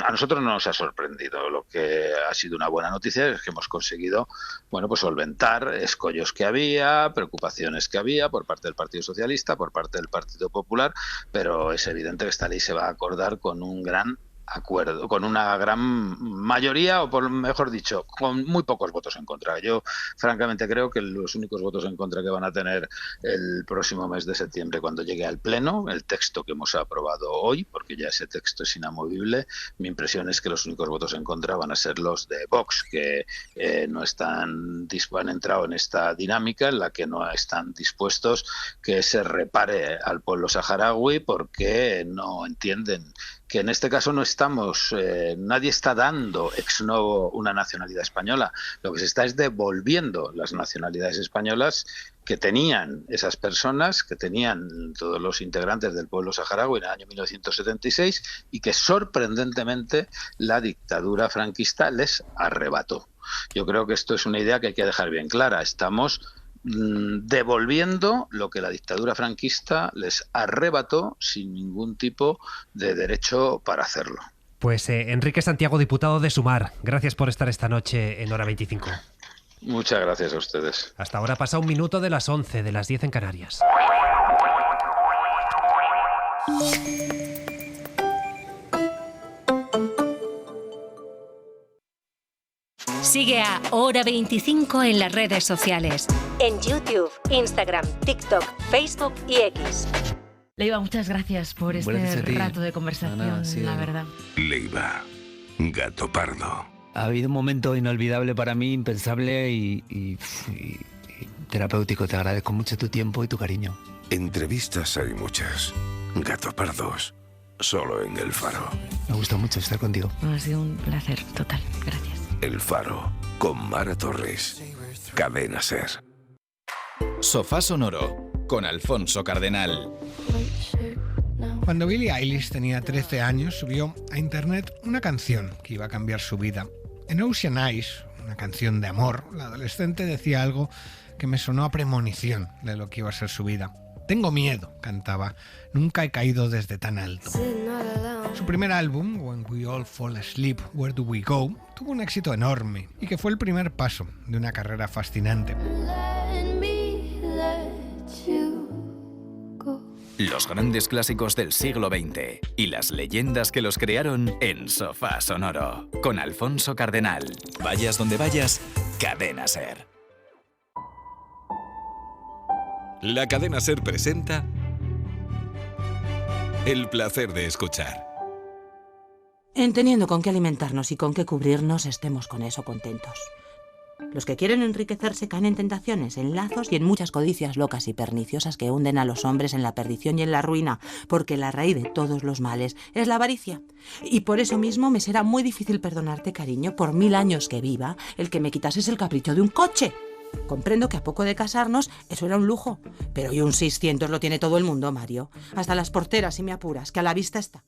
a nosotros no nos ha sorprendido. Lo que ha sido una buena noticia es que hemos conseguido, bueno, pues solventar escollos que había, preocupaciones que había por parte del Partido Socialista, por parte del Partido Popular, pero es evidente que esta ley se va a acordar con un gran acuerdo, con una gran mayoría, o por mejor dicho, con muy pocos votos en contra. Yo francamente creo que los únicos votos en contra que van a tener el próximo mes de septiembre, cuando llegue al Pleno, el texto que hemos aprobado hoy, porque ya ese texto es inamovible, mi impresión es que los únicos votos en contra van a ser los de Vox, que no han entrado en esta dinámica en la que no están dispuestos que se repare al pueblo saharaui, porque no entienden que en este caso nadie está dando ex novo una nacionalidad española. Lo que se está es devolviendo las nacionalidades españolas que tenían esas personas, que tenían todos los integrantes del pueblo saharaui en el año 1976, y que sorprendentemente la dictadura franquista les arrebató. Yo creo que esto es una idea que hay que dejar bien clara. Estamos devolviendo lo que la dictadura franquista les arrebató sin ningún tipo de derecho para hacerlo. Pues Enrique Santiago, diputado de Sumar, gracias por estar esta noche en Hora 25. Muchas gracias a ustedes. Hasta ahora pasa 1 minuto de las 11, de las 10 en Canarias. Sigue a Hora 25 en las redes sociales. En YouTube, Instagram, TikTok, Facebook y X. Leiva, muchas gracias por este rato de conversación, la verdad. Leiva, gato pardo. Ha habido un momento inolvidable para mí, impensable y terapéutico. Te agradezco mucho tu tiempo y tu cariño. Entrevistas hay muchas. Gato Pardos, solo en El Faro. Me gusta mucho estar contigo. Ha sido un placer total. Gracias. El Faro, con Mara Torres. Cadena SER. Sofá Sonoro, con Alfonso Cardenal. Cuando Billie Eilish tenía 13 años, subió a internet una canción que iba a cambiar su vida. En Ocean Eyes, una canción de amor, la adolescente decía algo que me sonó a premonición de lo que iba a ser su vida. Tengo miedo, cantaba. Nunca he caído desde tan alto. Su primer álbum, When We All Fall Asleep, Where Do We Go?, tuvo un éxito enorme y que fue el primer paso de una carrera fascinante. Los grandes clásicos del siglo XX y las leyendas que los crearon en Sofá Sonoro, con Alfonso Cardenal. Vayas donde vayas, Cadena SER. La Cadena SER presenta El placer de escuchar. En teniendo con qué alimentarnos y con qué cubrirnos, estemos con eso contentos. Los que quieren enriquecerse caen en tentaciones, en lazos y en muchas codicias locas y perniciosas que hunden a los hombres en la perdición y en la ruina, porque la raíz de todos los males es la avaricia. Y por eso mismo me será muy difícil perdonarte, cariño, por 1000 años que viva, el que me quitases el capricho de un coche. Comprendo que a poco de casarnos eso era un lujo, pero hoy un 600 lo tiene todo el mundo, Mario. Hasta las porteras, si me apuras, que a la vista está.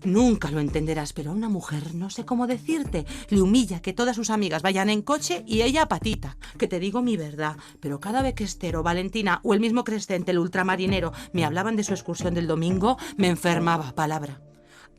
Nunca lo entenderás, pero a una mujer, no sé cómo decirte, le humilla que todas sus amigas vayan en coche y ella a patita. Que te digo mi verdad, pero cada vez que Esther, Valentina o el mismo Crescente, el ultramarinero, me hablaban de su excursión del domingo, me enfermaba, palabra.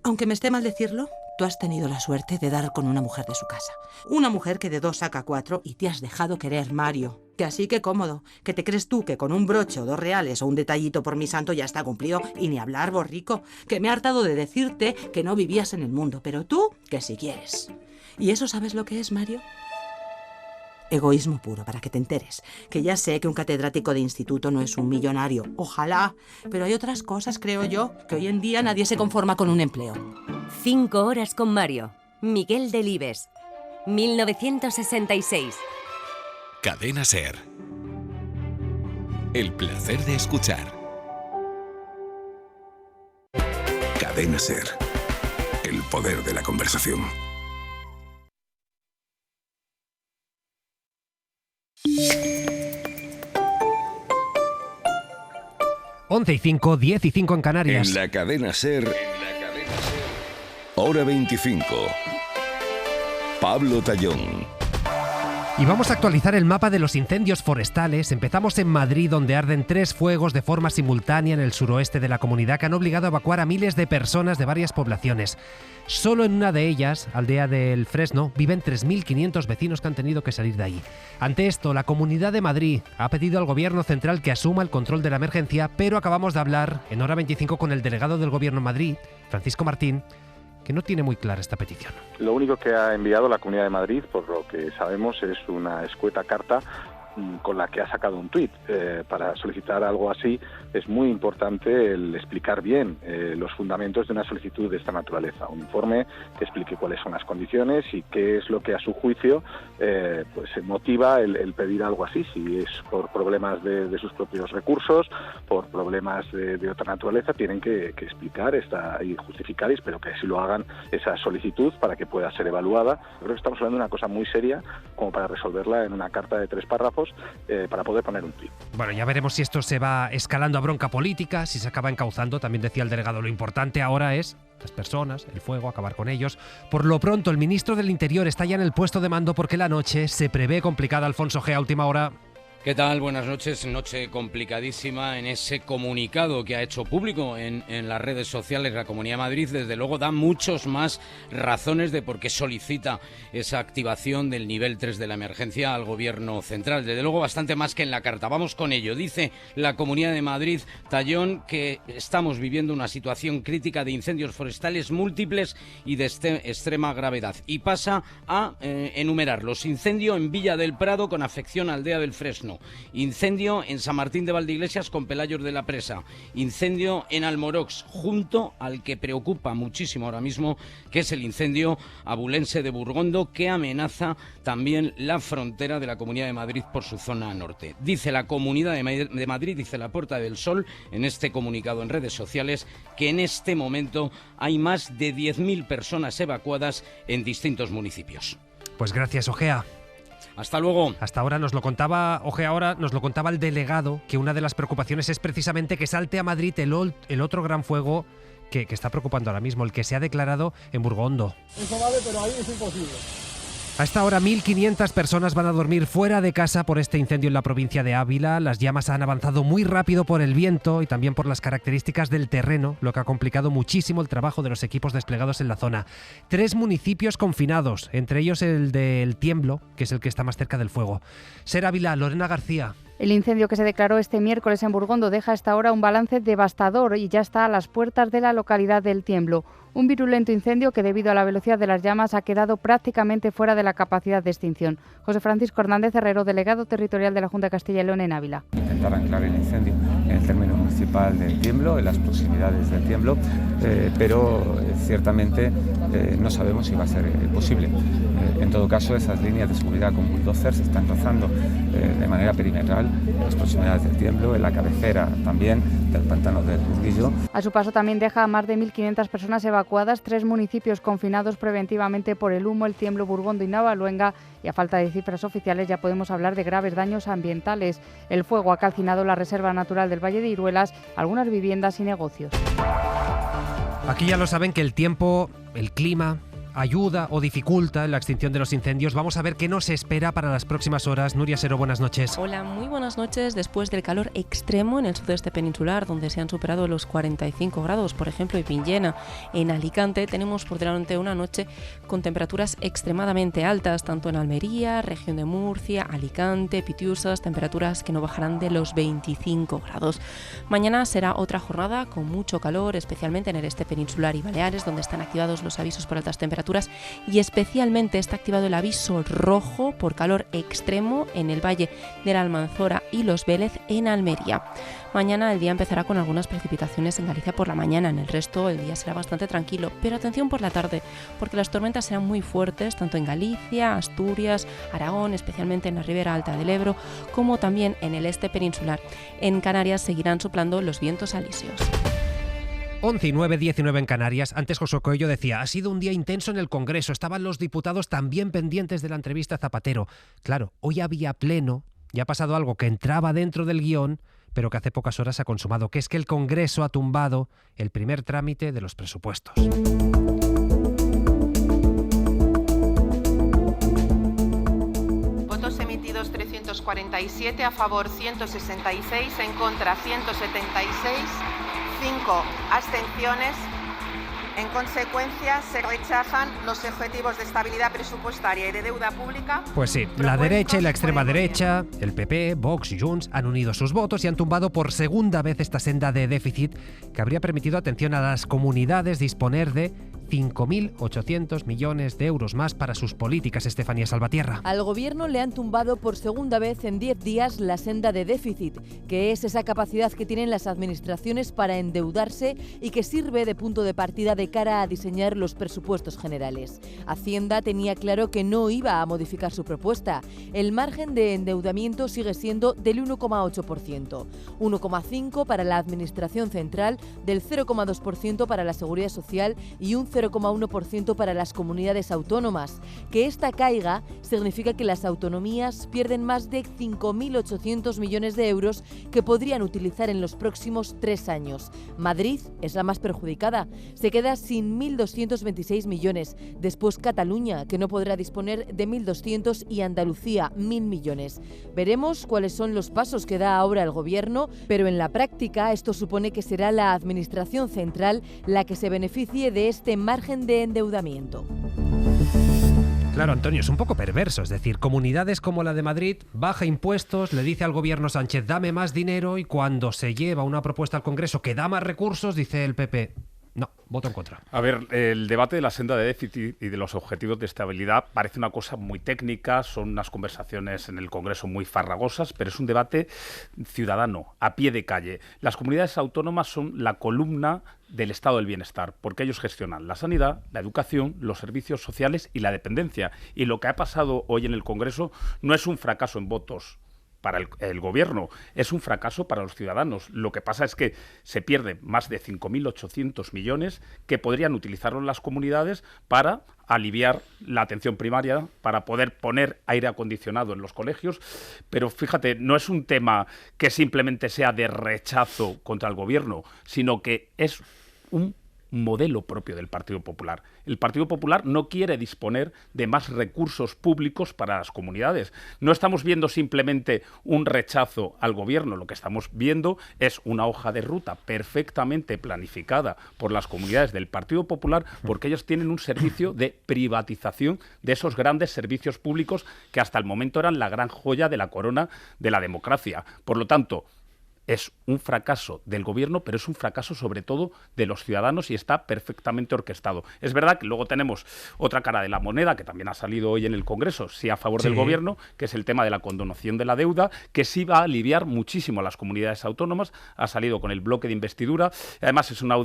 Aunque me esté mal decirlo, tú has tenido la suerte de dar con una mujer de su casa. Una mujer que de 2 saca 4 y te has dejado querer, Mario. Que así que cómodo. Que te crees tú que con un broche o 2 reales o un detallito por mi santo ya está cumplido. Y ni hablar, borrico. Que me he hartado de decirte que no vivías en el mundo. Pero tú, que si quieres. ¿Y eso sabes lo que es, Mario? Egoísmo puro, para que te enteres. Que ya sé que un catedrático de instituto no es un millonario. Ojalá. Pero hay otras cosas, creo yo, que hoy en día nadie se conforma con un empleo. 5 horas con Mario. Miguel Delibes. 1966. Cadena SER. El placer de escuchar. Cadena SER. El poder de la conversación. 11:05, 10:05 en Canarias. En la Cadena SER. Hora 25. Pablo Tallón. Y vamos a actualizar el mapa de los incendios forestales. Empezamos en Madrid, donde arden 3 fuegos de forma simultánea en el suroeste de la comunidad que han obligado a evacuar a miles de personas de varias poblaciones. Solo en una de ellas, Aldea del Fresno, viven 3.500 vecinos que han tenido que salir de ahí. Ante esto, la Comunidad de Madrid ha pedido al Gobierno central que asuma el control de la emergencia, pero acabamos de hablar en Hora 25 con el delegado del Gobierno en Madrid, Francisco Martín, que no tiene muy clara esta petición. Lo único que ha enviado la Comunidad de Madrid, por lo que sabemos, es una escueta carta con la que ha sacado un tuit. Para solicitar algo así es muy importante el explicar bien los fundamentos de una solicitud de esta naturaleza. Un informe que explique cuáles son las condiciones y qué es lo que a su juicio pues motiva el pedir algo así, si es por problemas de sus propios recursos, por problemas de otra naturaleza, tienen que explicar y justificar, y espero que así lo hagan, esa solicitud para que pueda ser evaluada. Creo que estamos hablando de una cosa muy seria como para resolverla en una carta de 3 párrafos para poder poner un tuit. Bueno, ya veremos si esto se va escalando a bronca política, si se acaba encauzando. También decía el delegado, lo importante ahora es las personas, el fuego, acabar con ellos. Por lo pronto, el ministro del Interior está ya en el puesto de mando porque la noche se prevé complicada. Alfonso G, a última hora. ¿Qué tal? Buenas noches. Noche complicadísima. En ese comunicado que ha hecho público en las redes sociales la Comunidad de Madrid, desde luego da muchos más razones de por qué solicita esa activación del nivel 3 de la emergencia al Gobierno central. Desde luego bastante más que en la carta. Vamos con ello. Dice la Comunidad de Madrid, Tallón, que estamos viviendo una situación crítica de incendios forestales múltiples y de extrema gravedad. Y pasa a enumerar los incendios en Villa del Prado con afección a Aldea del Fresno. Torreno, incendio en San Martín de Valdeiglesias con Pelayos de la Presa, incendio en Almorox, junto al que preocupa muchísimo ahora mismo, que es el incendio abulense de Burgondo, que amenaza también la frontera de la Comunidad de Madrid por su zona norte. Dice la Comunidad de Madrid, dice la Puerta del Sol, en este comunicado en redes sociales, que en este momento hay más de 10.000 personas evacuadas en distintos municipios. Pues gracias, Ogea. Hasta luego. Hasta ahora nos lo contaba, Ogea, ahora nos lo contaba el delegado, que una de las preocupaciones es precisamente que salte a Madrid el otro gran fuego que está preocupando ahora mismo, el que se ha declarado en Burgondo. Eso vale, pero ahí es imposible. A esta hora 1.500 personas van a dormir fuera de casa por este incendio en la provincia de Ávila. Las llamas han avanzado muy rápido por el viento y también por las características del terreno, lo que ha complicado muchísimo el trabajo de los equipos desplegados en la zona. 3 municipios confinados, entre ellos el del Tiemblo, que es el que está más cerca del fuego. Ser Ávila, Lorena García. El incendio que se declaró este miércoles en Burgondo deja hasta ahora un balance devastador y ya está a las puertas de la localidad del Tiemblo. Un virulento incendio que, debido a la velocidad de las llamas, ha quedado prácticamente fuera de la capacidad de extinción. José Francisco Hernández Herrero, delegado territorial de la Junta de Castilla y León en Ávila. Intentar anclar el incendio en el término municipal del Tiemblo, en las proximidades del Tiemblo, pero ciertamente no sabemos si va a ser posible. En todo caso, esas líneas de seguridad con bulldozer se están trazando de manera perimetral en las proximidades del Tiemblo, en la cabecera también del pantano del Burguillo. A su paso también deja a más de 1.500 personas evacuadas, 3 municipios confinados preventivamente por el humo, el Tiemblo, Burgondo y Navaluenga, y a falta de cifras oficiales ya podemos hablar de graves daños ambientales. El fuego ha calcinado la Reserva Natural del Valle de Iruelas, algunas viviendas y negocios. Aquí ya lo saben que el tiempo, el clima, ayuda o dificulta la extinción de los incendios. Vamos a ver qué nos espera para las próximas horas. Nuria Sero, buenas noches. Hola, muy buenas noches. Después del calor extremo en el sudeste peninsular, donde se han superado los 45 grados, por ejemplo, en Villena, en Alicante, tenemos por delante una noche con temperaturas extremadamente altas, tanto en Almería, región de Murcia, Alicante, Pitiusas, temperaturas que no bajarán de los 25 grados. Mañana será otra jornada con mucho calor, especialmente en el este peninsular y Baleares, donde están activados los avisos por altas temperaturas, y especialmente está activado el aviso rojo por calor extremo en el Valle de la Almanzora y Los Vélez en Almería. Mañana el día empezará con algunas precipitaciones en Galicia por la mañana, en el resto el día será bastante tranquilo, pero atención por la tarde, porque las tormentas serán muy fuertes tanto en Galicia, Asturias, Aragón, especialmente en la ribera alta del Ebro, como también en el este peninsular. En Canarias seguirán soplando los vientos alisios. 11 y 9, 19 en Canarias. Antes José Coello decía, ha sido un día intenso en el Congreso. Estaban los diputados también pendientes de la entrevista a Zapatero. Claro, hoy había pleno, ya ha pasado algo que entraba dentro del guión, pero que hace pocas horas ha consumado, que es que el Congreso ha tumbado el primer trámite de los presupuestos. Votos emitidos 347, a favor 166, en contra 176, 5 abstenciones. En consecuencia, se rechazan los objetivos de estabilidad presupuestaria y de deuda pública. Pues sí, la derecha y la extrema derecha, el PP, Vox y Junts han unido sus votos y han tumbado por segunda vez esta senda de déficit que habría permitido, atención, a las comunidades disponer de 5.800 millones de euros más para sus políticas. Estefanía Salvatierra. Al gobierno le han tumbado por segunda vez en 10 días la senda de déficit, que es esa capacidad que tienen las administraciones para endeudarse y que sirve de punto de partida de cara a diseñar los presupuestos generales. Hacienda tenía claro que no iba a modificar su propuesta. El margen de endeudamiento sigue siendo del 1,8%, 1,5% para la Administración Central, del 0,2% para la Seguridad Social y un 0,1% para las comunidades autónomas. Que esta caiga significa que las autonomías pierden más de 5.800 millones de euros que podrían utilizar en los próximos 3 años. Madrid es la más perjudicada. Se queda sin 1.226 millones. Después Cataluña, que no podrá disponer de 1.200, y Andalucía, 1.000 millones. Veremos cuáles son los pasos que da ahora el Gobierno, pero en la práctica esto supone que será la Administración Central la que se beneficie de este margen de endeudamiento. Claro, Antonio, es un poco perverso. Es decir, comunidades como la de Madrid baja impuestos, le dice al gobierno Sánchez, dame más dinero, y cuando se lleva una propuesta al Congreso que da más recursos, dice el PP, No, voto en contra. A ver, el debate de la senda de déficit y de los objetivos de estabilidad parece una cosa muy técnica, son unas conversaciones en el Congreso muy farragosas, pero es un debate ciudadano, a pie de calle. Las comunidades autónomas son la columna del estado del bienestar, porque ellos gestionan la sanidad, la educación, los servicios sociales y la dependencia. Y lo que ha pasado hoy en el Congreso no es un fracaso en votos para el gobierno, es un fracaso para los ciudadanos. Lo que pasa es que se pierden más de 5.800 millones que podrían utilizarlo las comunidades para aliviar la atención primaria, para poder poner aire acondicionado en los colegios. Pero fíjate, no es un tema que simplemente sea de rechazo contra el gobierno, sino que es un modelo propio del Partido Popular. El Partido Popular no quiere disponer de más recursos públicos para las comunidades. No estamos viendo simplemente un rechazo al gobierno, lo que estamos viendo es una hoja de ruta perfectamente planificada por las comunidades del Partido Popular, porque ellos tienen un servicio de privatización de esos grandes servicios públicos que hasta el momento eran la gran joya de la corona de la democracia. Por lo tanto, es un fracaso del gobierno, pero es un fracaso sobre todo de los ciudadanos y está perfectamente orquestado. Es verdad que luego tenemos otra cara de la moneda que también ha salido hoy en el Congreso, sí a favor del gobierno, que es el tema de la condonación de la deuda, que sí va a aliviar muchísimo a las comunidades autónomas. Ha salido con el bloque de investidura. Además es una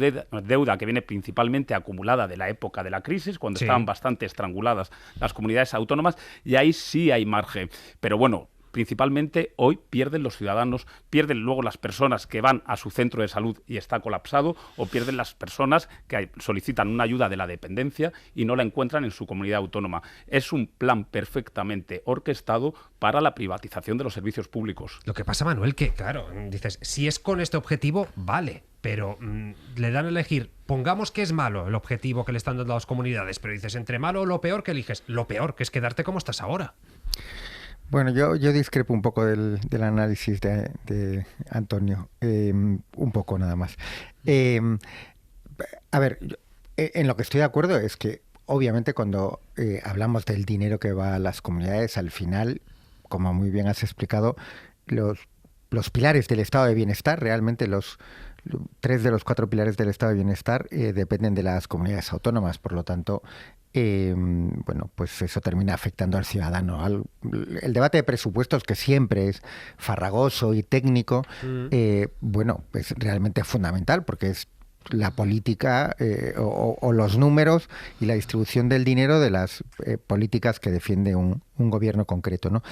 deuda que viene principalmente acumulada de la época de la crisis, cuando estaban bastante estranguladas las comunidades autónomas, y ahí sí hay margen. Pero bueno, principalmente hoy pierden los ciudadanos, pierden luego las personas que van a su centro de salud y está colapsado, o pierden las personas que solicitan una ayuda de la dependencia y no la encuentran en su comunidad autónoma. Es un plan perfectamente orquestado para la privatización de los servicios públicos. Lo que pasa, Manuel, que claro, dices, si es con este objetivo, vale, pero le dan a elegir, pongamos que es malo el objetivo que le están dando a las comunidades, pero dices, entre malo o lo peor, ¿qué eliges? Lo peor, que es quedarte como estás ahora. Bueno, yo discrepo un poco del análisis de Antonio, un poco nada más. A ver, en lo que estoy de acuerdo es que obviamente cuando hablamos del dinero que va a las comunidades, al final, como muy bien has explicado, los pilares del estado de bienestar, realmente los 3 de los 4 pilares del estado de bienestar dependen de las comunidades autónomas, por lo tanto, bueno, pues eso termina afectando al ciudadano. El debate de presupuestos, que siempre es farragoso y técnico, bueno, es realmente fundamental porque es la política o los números y la distribución del dinero de las políticas que defiende un gobierno concreto, ¿no?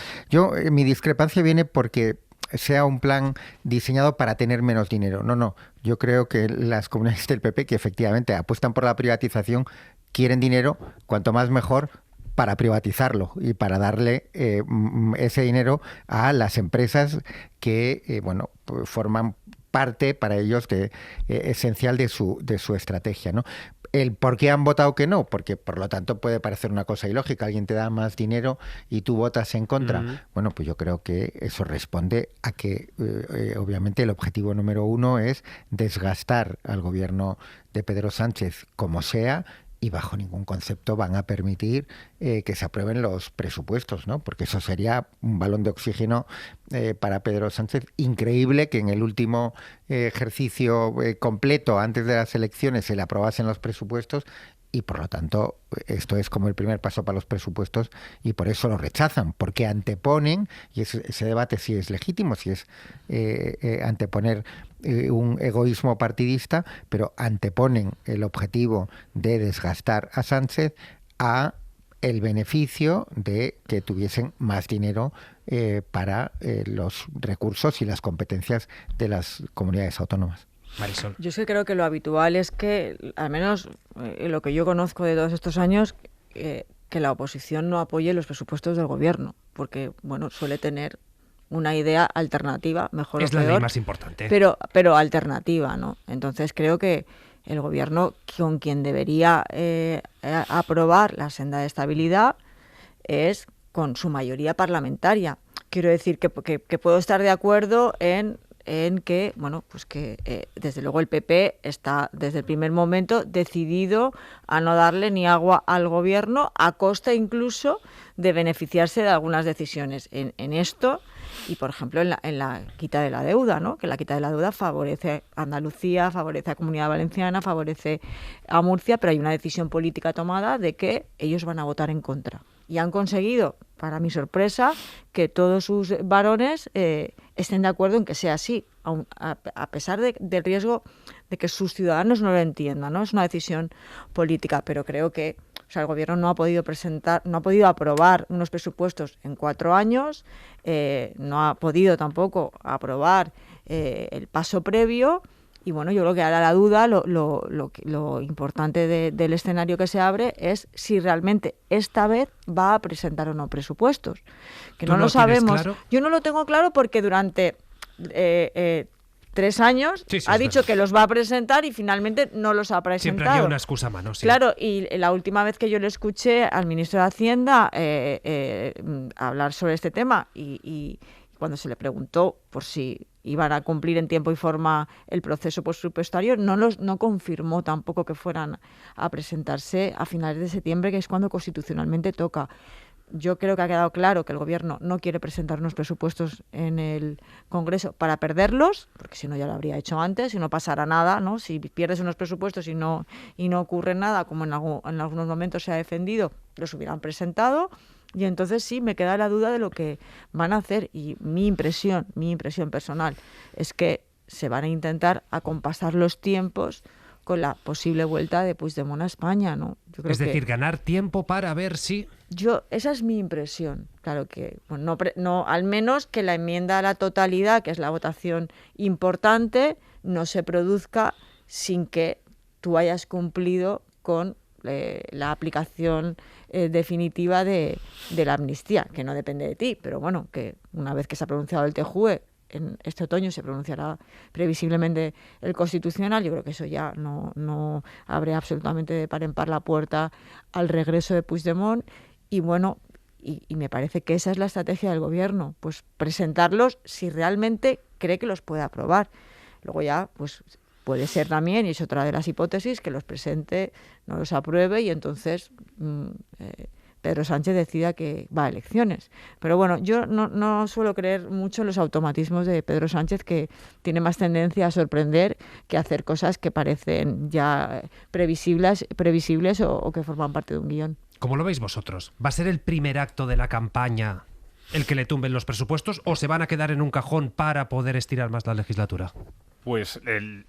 Mi discrepancia viene porque sea un plan diseñado para tener menos dinero. No. Yo creo que las comunidades del PP, que efectivamente apuestan por la privatización, quieren dinero, cuanto más mejor, para privatizarlo y para darle ese dinero a las empresas que, bueno, pues forman parte para ellos esencial de su estrategia, ¿no? El por qué han votado que no, porque por lo tanto puede parecer una cosa ilógica. Alguien te da más dinero y tú votas en contra. Bueno, pues yo creo que eso responde a que obviamente el objetivo número 1 es desgastar al gobierno de Pedro Sánchez como sea, y bajo ningún concepto van a permitir que se aprueben los presupuestos, ¿no? Porque eso sería un balón de oxígeno para Pedro Sánchez. Increíble que en el último ejercicio completo antes de las elecciones se le aprobasen los presupuestos, y por lo tanto esto es como el primer paso para los presupuestos, y por eso lo rechazan, porque anteponen, y ese debate sí es legítimo, si es anteponer un egoísmo partidista, pero anteponen el objetivo de desgastar a Sánchez a el beneficio de que tuviesen más dinero para los recursos y las competencias de las comunidades autónomas. Marisol. Yo es que creo que lo habitual es que, al menos lo que yo conozco de todos estos años, que la oposición no apoye los presupuestos del gobierno, porque bueno, suele tener una idea alternativa, mejor o peor. Es la ley más importante. Pero alternativa, ¿no? Entonces creo que el gobierno, con quien debería aprobar la senda de estabilidad, es con su mayoría parlamentaria. Quiero decir que puedo estar de acuerdo en que, bueno, pues que desde luego el PP está desde el primer momento decidido a no darle ni agua al gobierno, a costa incluso de beneficiarse de algunas decisiones. En esto y por ejemplo en la quita de la deuda, ¿no? Que la quita de la deuda favorece a Andalucía, favorece a Comunidad Valenciana, favorece a Murcia, pero hay una decisión política tomada de que ellos van a votar en contra. Y han conseguido, para mi sorpresa, que todos sus varones estén de acuerdo en que sea así, a pesar del riesgo de que sus ciudadanos no lo entiendan, ¿no? Es una decisión política, pero creo que el gobierno no ha podido aprobar unos presupuestos en 4 años, no ha podido tampoco aprobar el paso previo. Y bueno, yo creo que ahora la duda, lo importante del escenario que se abre es si realmente esta vez va a presentar o no presupuestos. Que no lo sabemos. ¿Claro? Yo no lo tengo claro porque durante 3 años ha dicho que los va a presentar y finalmente no los ha presentado. Siempre había una excusa a mano. Sí. Claro, y la última vez que yo le escuché al ministro de Hacienda hablar sobre este tema y cuando se le preguntó por si iban a cumplir en tiempo y forma el proceso presupuestario, no confirmó tampoco que fueran a presentarse a finales de septiembre, que es cuando constitucionalmente toca. Yo creo que ha quedado claro que el Gobierno no quiere presentar unos presupuestos en el Congreso para perderlos, porque si no ya lo habría hecho antes, y no pasará nada, ¿no? Si pierdes unos presupuestos y no ocurre nada, como en algunos momentos se ha defendido, los hubieran presentado. Y entonces sí, me queda la duda de lo que van a hacer. Y mi impresión personal es que se van a intentar acompasar los tiempos con la posible vuelta de Puigdemont a España, ¿no? Yo creo decir, ganar tiempo para ver si... Esa es mi impresión. Claro que, bueno, no, al menos que la enmienda a la totalidad, que es la votación importante, no se produzca sin que tú hayas cumplido con la aplicación definitiva de la amnistía, que no depende de ti, pero bueno, que una vez que se ha pronunciado el TJUE, en este otoño se pronunciará previsiblemente el Constitucional. Yo creo que eso ya no abre absolutamente de par en par la puerta al regreso de Puigdemont. Y bueno, y me parece que esa es la estrategia del Gobierno, pues presentarlos si realmente cree que los puede aprobar. Luego ya, pues puede ser también, y es otra de las hipótesis, que los presente, no los apruebe y entonces Pedro Sánchez decida que va a elecciones. Pero bueno, yo no suelo creer mucho en los automatismos de Pedro Sánchez, que tiene más tendencia a sorprender que a hacer cosas que parecen ya previsibles o que forman parte de un guión. ¿Cómo lo veis vosotros? ¿Va a ser el primer acto de la campaña el que le tumben los presupuestos o se van a quedar en un cajón para poder estirar más la legislatura? Pues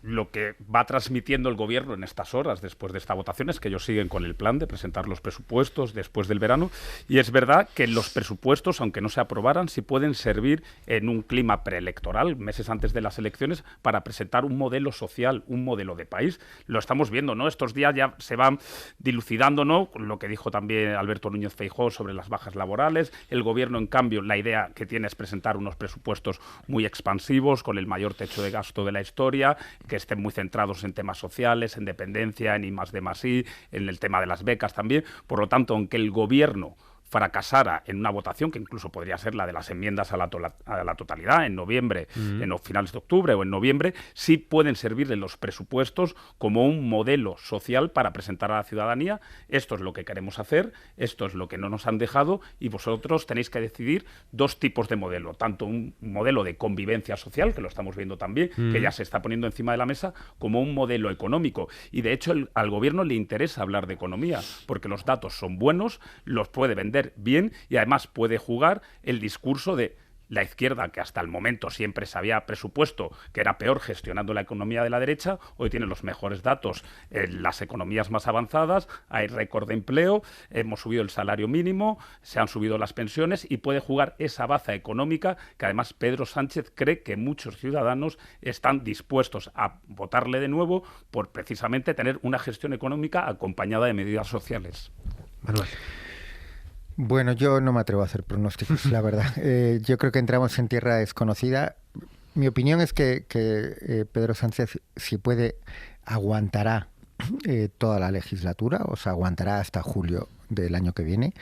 lo que va transmitiendo el Gobierno en estas horas después de esta votación es que ellos siguen con el plan de presentar los presupuestos después del verano, y es verdad que los presupuestos, aunque no se aprobaran, sí pueden servir en un clima preelectoral, meses antes de las elecciones, para presentar un modelo social, un modelo de país. Lo estamos viendo, ¿no? Estos días ya se van dilucidando, ¿no? Lo que dijo también Alberto Núñez Feijóo sobre las bajas laborales. El Gobierno, en cambio, la idea que tiene es presentar unos presupuestos muy expansivos, con el mayor techo de gasto de la historia, que estén muy centrados en temas sociales, en dependencia, en I+D+I, en el tema de las becas también. Por lo tanto, aunque el Gobierno fracasara en una votación que incluso podría ser la de las enmiendas a la totalidad en noviembre, en los finales de octubre o en noviembre, sí pueden servir en los presupuestos como un modelo social para presentar a la ciudadanía: esto es lo que queremos hacer, esto es lo que no nos han dejado, y vosotros tenéis que decidir 2 tipos de modelo, tanto un modelo de convivencia social, que lo estamos viendo también, que ya se está poniendo encima de la mesa, como un modelo económico. Y de hecho al Gobierno le interesa hablar de economía, porque los datos son buenos, los puede vender bien, y además puede jugar el discurso de la izquierda, que hasta el momento siempre se había presupuesto que era peor gestionando la economía de la derecha. Hoy tiene los mejores datos en las economías más avanzadas, hay récord de empleo, hemos subido el salario mínimo, se han subido las pensiones, y puede jugar esa baza económica que además Pedro Sánchez cree que muchos ciudadanos están dispuestos a votarle de nuevo por precisamente tener una gestión económica acompañada de medidas sociales. Manuel. Bueno, yo no me atrevo a hacer pronósticos, la verdad. Yo creo que entramos en tierra desconocida. Mi opinión es que Pedro Sánchez, si puede, aguantará toda la legislatura, o sea, aguantará hasta julio del año que viene.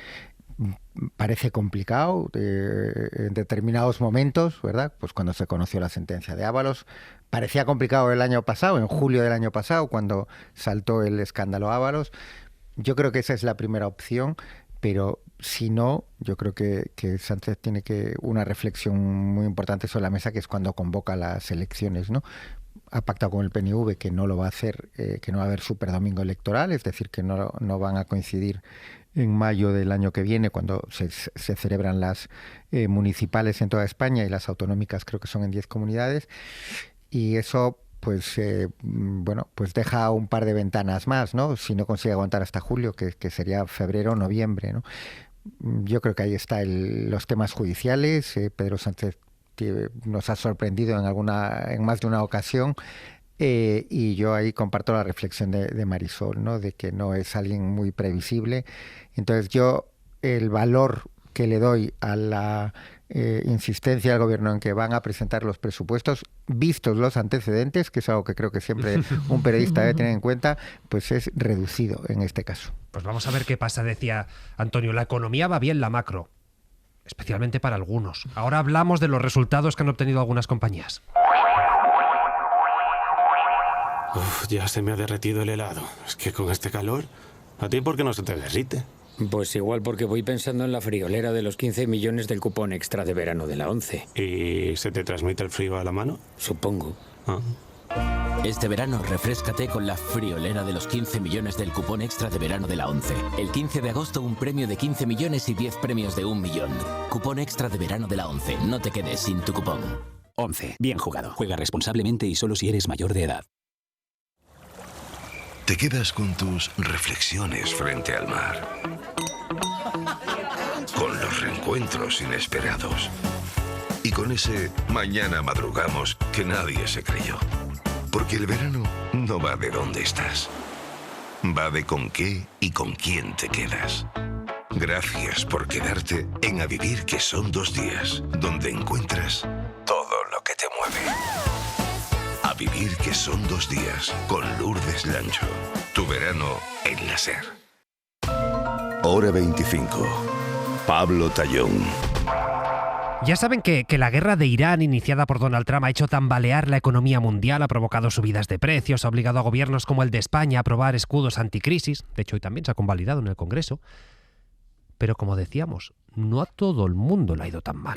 Parece complicado en determinados momentos, ¿verdad? Pues cuando se conoció la sentencia de Ábalos, parecía complicado el año pasado, en julio del año pasado, cuando saltó el escándalo Ábalos. Yo creo que esa es la primera opción, pero Si no, yo creo que Sánchez tiene una reflexión muy importante sobre la mesa, que es cuando convoca las elecciones, ¿no? Ha pactado con el PNV que no lo va a hacer, que no va a haber superdomingo electoral, es decir, que no van a coincidir en mayo del año que viene, cuando se celebran las municipales en toda España, y las autonómicas creo que son en 10 comunidades, y eso pues deja un par de ventanas más, ¿no? Si no consigue aguantar hasta julio, que sería febrero o noviembre, ¿no? Yo creo que ahí están los temas judiciales. Pedro Sánchez nos ha sorprendido en más de una ocasión, y yo ahí comparto la reflexión de Marisol, ¿no? De que no es alguien muy previsible. Entonces yo el valor que le doy a la insistencia del gobierno en que van a presentar los presupuestos, vistos los antecedentes, que es algo que creo que siempre un periodista debe tener en cuenta, pues es reducido en este caso. Pues vamos a ver qué pasa. Decía Antonio, la economía va bien, la macro, especialmente para algunos. Ahora hablamos de los resultados que han obtenido algunas compañías. Uf, ya se me ha derretido el helado. Es que con este calor, ¿a ti por qué no se te derrite? Pues igual porque voy pensando en la friolera de los 15 millones del cupón extra de verano de la 11. ¿Y se te transmite el frío a la mano? Supongo. Este verano refréscate con la friolera de los 15 millones del cupón extra de verano de la 11. El 15 de agosto un premio de 15 millones y 10 premios de 1 millón. Cupón extra de verano de la 11. No te quedes sin tu cupón. 11. Bien jugado. Juega responsablemente y solo si eres mayor de edad. Te quedas con tus reflexiones frente al mar, con los reencuentros inesperados y con ese mañana madrugamos que nadie se creyó. Porque el verano no va de dónde estás, va de con qué y con quién te quedas. Gracias por quedarte en A Vivir, que son 2 días, donde encuentras todo lo que te mueve. A Vivir, que son 2 días, con Lourdes Lancho. Tu verano en la SER. Hora 25. Pablo Tallón. Ya saben que la guerra de Irán, iniciada por Donald Trump, ha hecho tambalear la economía mundial, ha provocado subidas de precios, ha obligado a gobiernos como el de España a aprobar escudos anticrisis. De hecho, hoy también se ha convalidado en el Congreso. Pero como decíamos, no a todo el mundo le ha ido tan mal.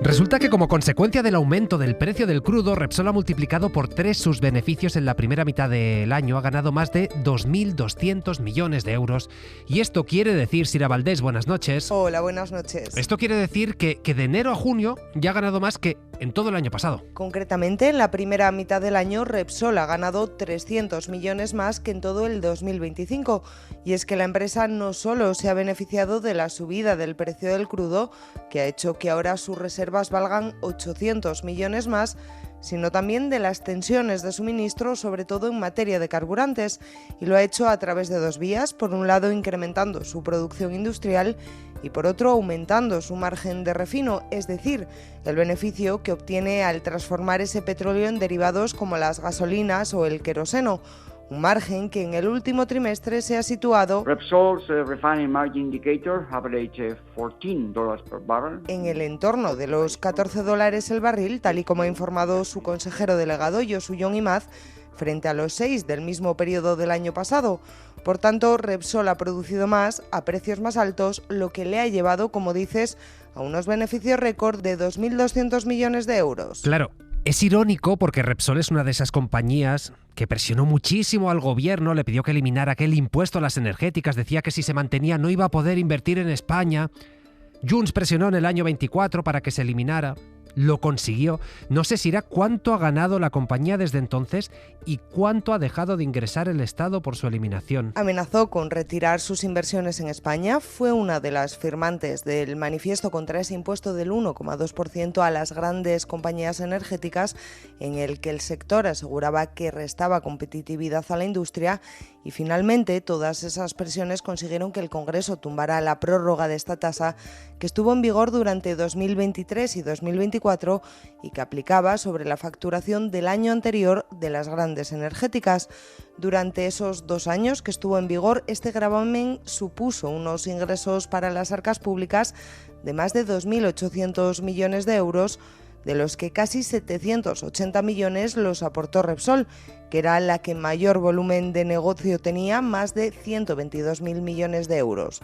Resulta que como consecuencia del aumento del precio del crudo, Repsol ha multiplicado por 3 sus beneficios en la primera mitad del año, ha ganado más de 2.200 millones de euros. Y esto quiere decir, Sira Valdés, buenas noches. Hola, buenas noches. Esto quiere decir que de enero a junio ya ha ganado más que en todo el año pasado. Concretamente, en la primera mitad del año, Repsol ha ganado 300 millones más que en todo el 2025. Y es que la empresa no solo se ha beneficiado de la subida del precio del crudo, que ha hecho que ahora sus reservas valgan 800 millones más, sino también de las tensiones de suministro, sobre todo en materia de carburantes, y lo ha hecho a través de 2 vías: por un lado incrementando su producción industrial y por otro aumentando su margen de refino, es decir, el beneficio que obtiene al transformar ese petróleo en derivados como las gasolinas o el queroseno. Un margen que en el último trimestre se ha situado Repsol's refining margin indicator average $14 per barrel. En el entorno de los $14 el barril, tal y como ha informado su consejero delegado Yosuyon Imaz, frente a los 6 del mismo periodo del año pasado. Por tanto, Repsol ha producido más a precios más altos, lo que le ha llevado, como dices, a unos beneficios récord de 2.200 millones de euros. Claro. Es irónico porque Repsol es una de esas compañías que presionó muchísimo al gobierno, le pidió que eliminara aquel impuesto a las energéticas, decía que si se mantenía no iba a poder invertir en España. Junts presionó en el año 24 para que se eliminara. Lo consiguió. No sé si irá cuánto ha ganado la compañía desde entonces y cuánto ha dejado de ingresar el Estado por su eliminación. Amenazó con retirar sus inversiones en España. Fue una de las firmantes del manifiesto contra ese impuesto del 1,2% a las grandes compañías energéticas, en el que el sector aseguraba que restaba competitividad a la industria. Y finalmente, todas esas presiones consiguieron que el Congreso tumbara la prórroga de esta tasa, que estuvo en vigor durante 2023 y 2024 y que aplicaba sobre la facturación del año anterior de las grandes energéticas. Durante esos 2 años que estuvo en vigor, este gravamen supuso unos ingresos para las arcas públicas de más de 2.800 millones de euros, de los que casi 780 millones los aportó Repsol, que era la que mayor volumen de negocio tenía, más de 122.000 millones de euros.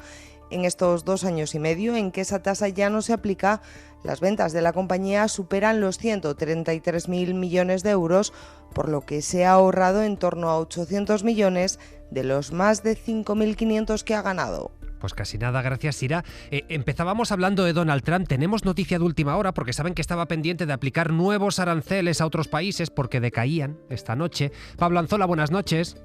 En estos 2 años y medio en que esa tasa ya no se aplica, las ventas de la compañía superan los 133.000 millones de euros, por lo que se ha ahorrado en torno a 800 millones de los más de 5.500 que ha ganado. Pues casi nada, gracias, Sira. Empezábamos hablando de Donald Trump. Tenemos noticia de última hora porque saben que estaba pendiente de aplicar nuevos aranceles a otros países porque decaían esta noche. Pablo Anzola, buenas noches.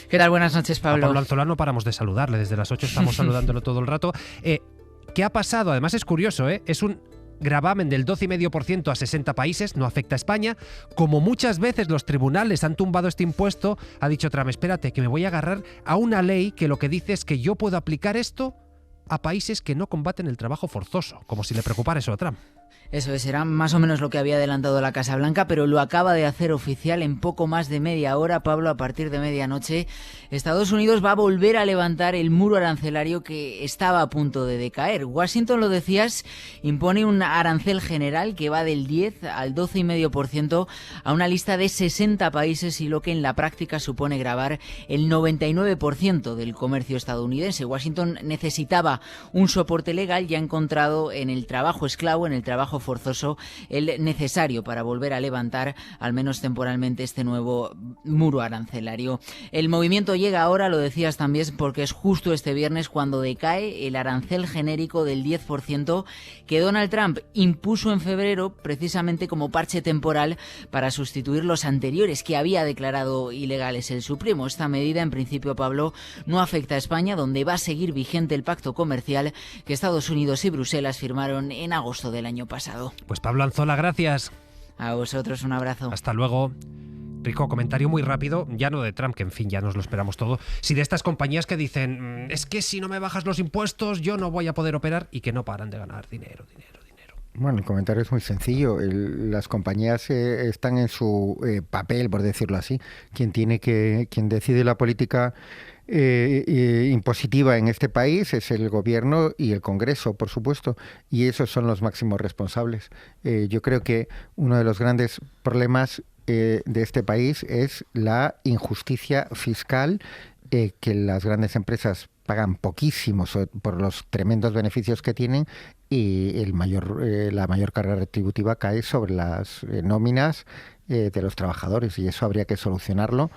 ¿Qué tal? Buenas noches, Pablo. A Pablo Anzola no paramos de saludarle. Desde las 8 estamos saludándolo todo el rato. ¿Qué ha pasado? Además es curioso, es un gravamen del 12,5% a 60 países, no afecta a España. Como muchas veces los tribunales han tumbado este impuesto, ha dicho Trump, espérate, que me voy a agarrar a una ley que lo que dice es que yo puedo aplicar esto a países que no combaten el trabajo forzoso, como si le preocupara eso a Trump. Eso es, era más o menos lo que había adelantado la Casa Blanca, pero lo acaba de hacer oficial en poco más de media hora, Pablo. A partir de medianoche, Estados Unidos va a volver a levantar el muro arancelario que estaba a punto de decaer. Washington, lo decías, impone un arancel general que va del 10 al 12,5% a una lista de 60 países y lo que en la práctica supone gravar el 99% del comercio estadounidense. Washington necesitaba un soporte legal y ha encontrado en el trabajo esclavo, en el trabajo forzoso, el necesario para volver a levantar, al menos temporalmente, este nuevo muro arancelario. El movimiento llega ahora, lo decías también, porque es justo este viernes cuando decae el arancel genérico del 10% que Donald Trump impuso en febrero precisamente como parche temporal para sustituir los anteriores que había declarado ilegales el Supremo. Esta medida, en principio, Pablo, no afecta a España, donde va a seguir vigente el pacto comercial que Estados Unidos y Bruselas firmaron en agosto del año pasado. Pues Pablo Anzola, gracias. A vosotros un abrazo. Hasta luego. Rico, comentario muy rápido, ya no de Trump, que en fin, ya nos lo esperamos todo, si de estas compañías que dicen, es que si no me bajas los impuestos yo no voy a poder operar, y que no paran de ganar dinero. Bueno, el comentario es muy sencillo. Las compañías están en su papel, por decirlo así. Quien decide la política impositiva en este país es el gobierno y el Congreso, por supuesto, y esos son los máximos responsables. Yo creo que uno de los grandes problemas de este país es la injusticia fiscal, que las grandes empresas pagan poquísimo por los tremendos beneficios que tienen y la mayor carga retributiva cae sobre las nóminas de los trabajadores, y eso habría que solucionarlo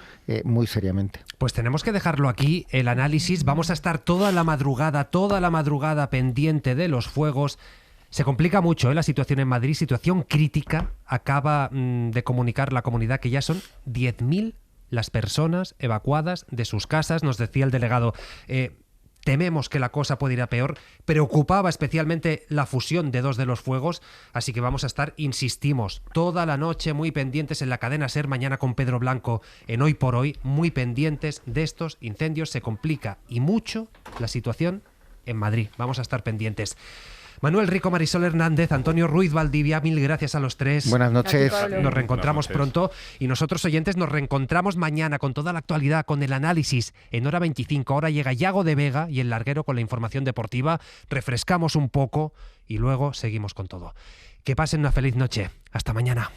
muy seriamente. Pues tenemos que dejarlo aquí, el análisis. Vamos a estar toda la madrugada pendiente de los fuegos. Se complica mucho la situación en Madrid, situación crítica. Acaba de comunicar la comunidad que ya son 10.000 las personas evacuadas de sus casas. Nos decía el delegado, tememos que la cosa puede ir a peor. Preocupaba especialmente la fusión de 2 de los fuegos, así que vamos a estar, insistimos, toda la noche muy pendientes en la cadena SER, mañana con Pedro Blanco en Hoy por Hoy, muy pendientes de estos incendios. Se complica y mucho la situación en Madrid. Vamos a estar pendientes. Manuel Rico, Marisol Hernández, Antonio Ruiz Valdivia, mil gracias a los tres. Buenas noches. Nos reencontramos pronto y nosotros, oyentes, nos reencontramos mañana con toda la actualidad, con el análisis en hora 25. Ahora llega Yago de Vega y el Larguero con la información deportiva. Refrescamos un poco y luego seguimos con todo. Que pasen una feliz noche. Hasta mañana.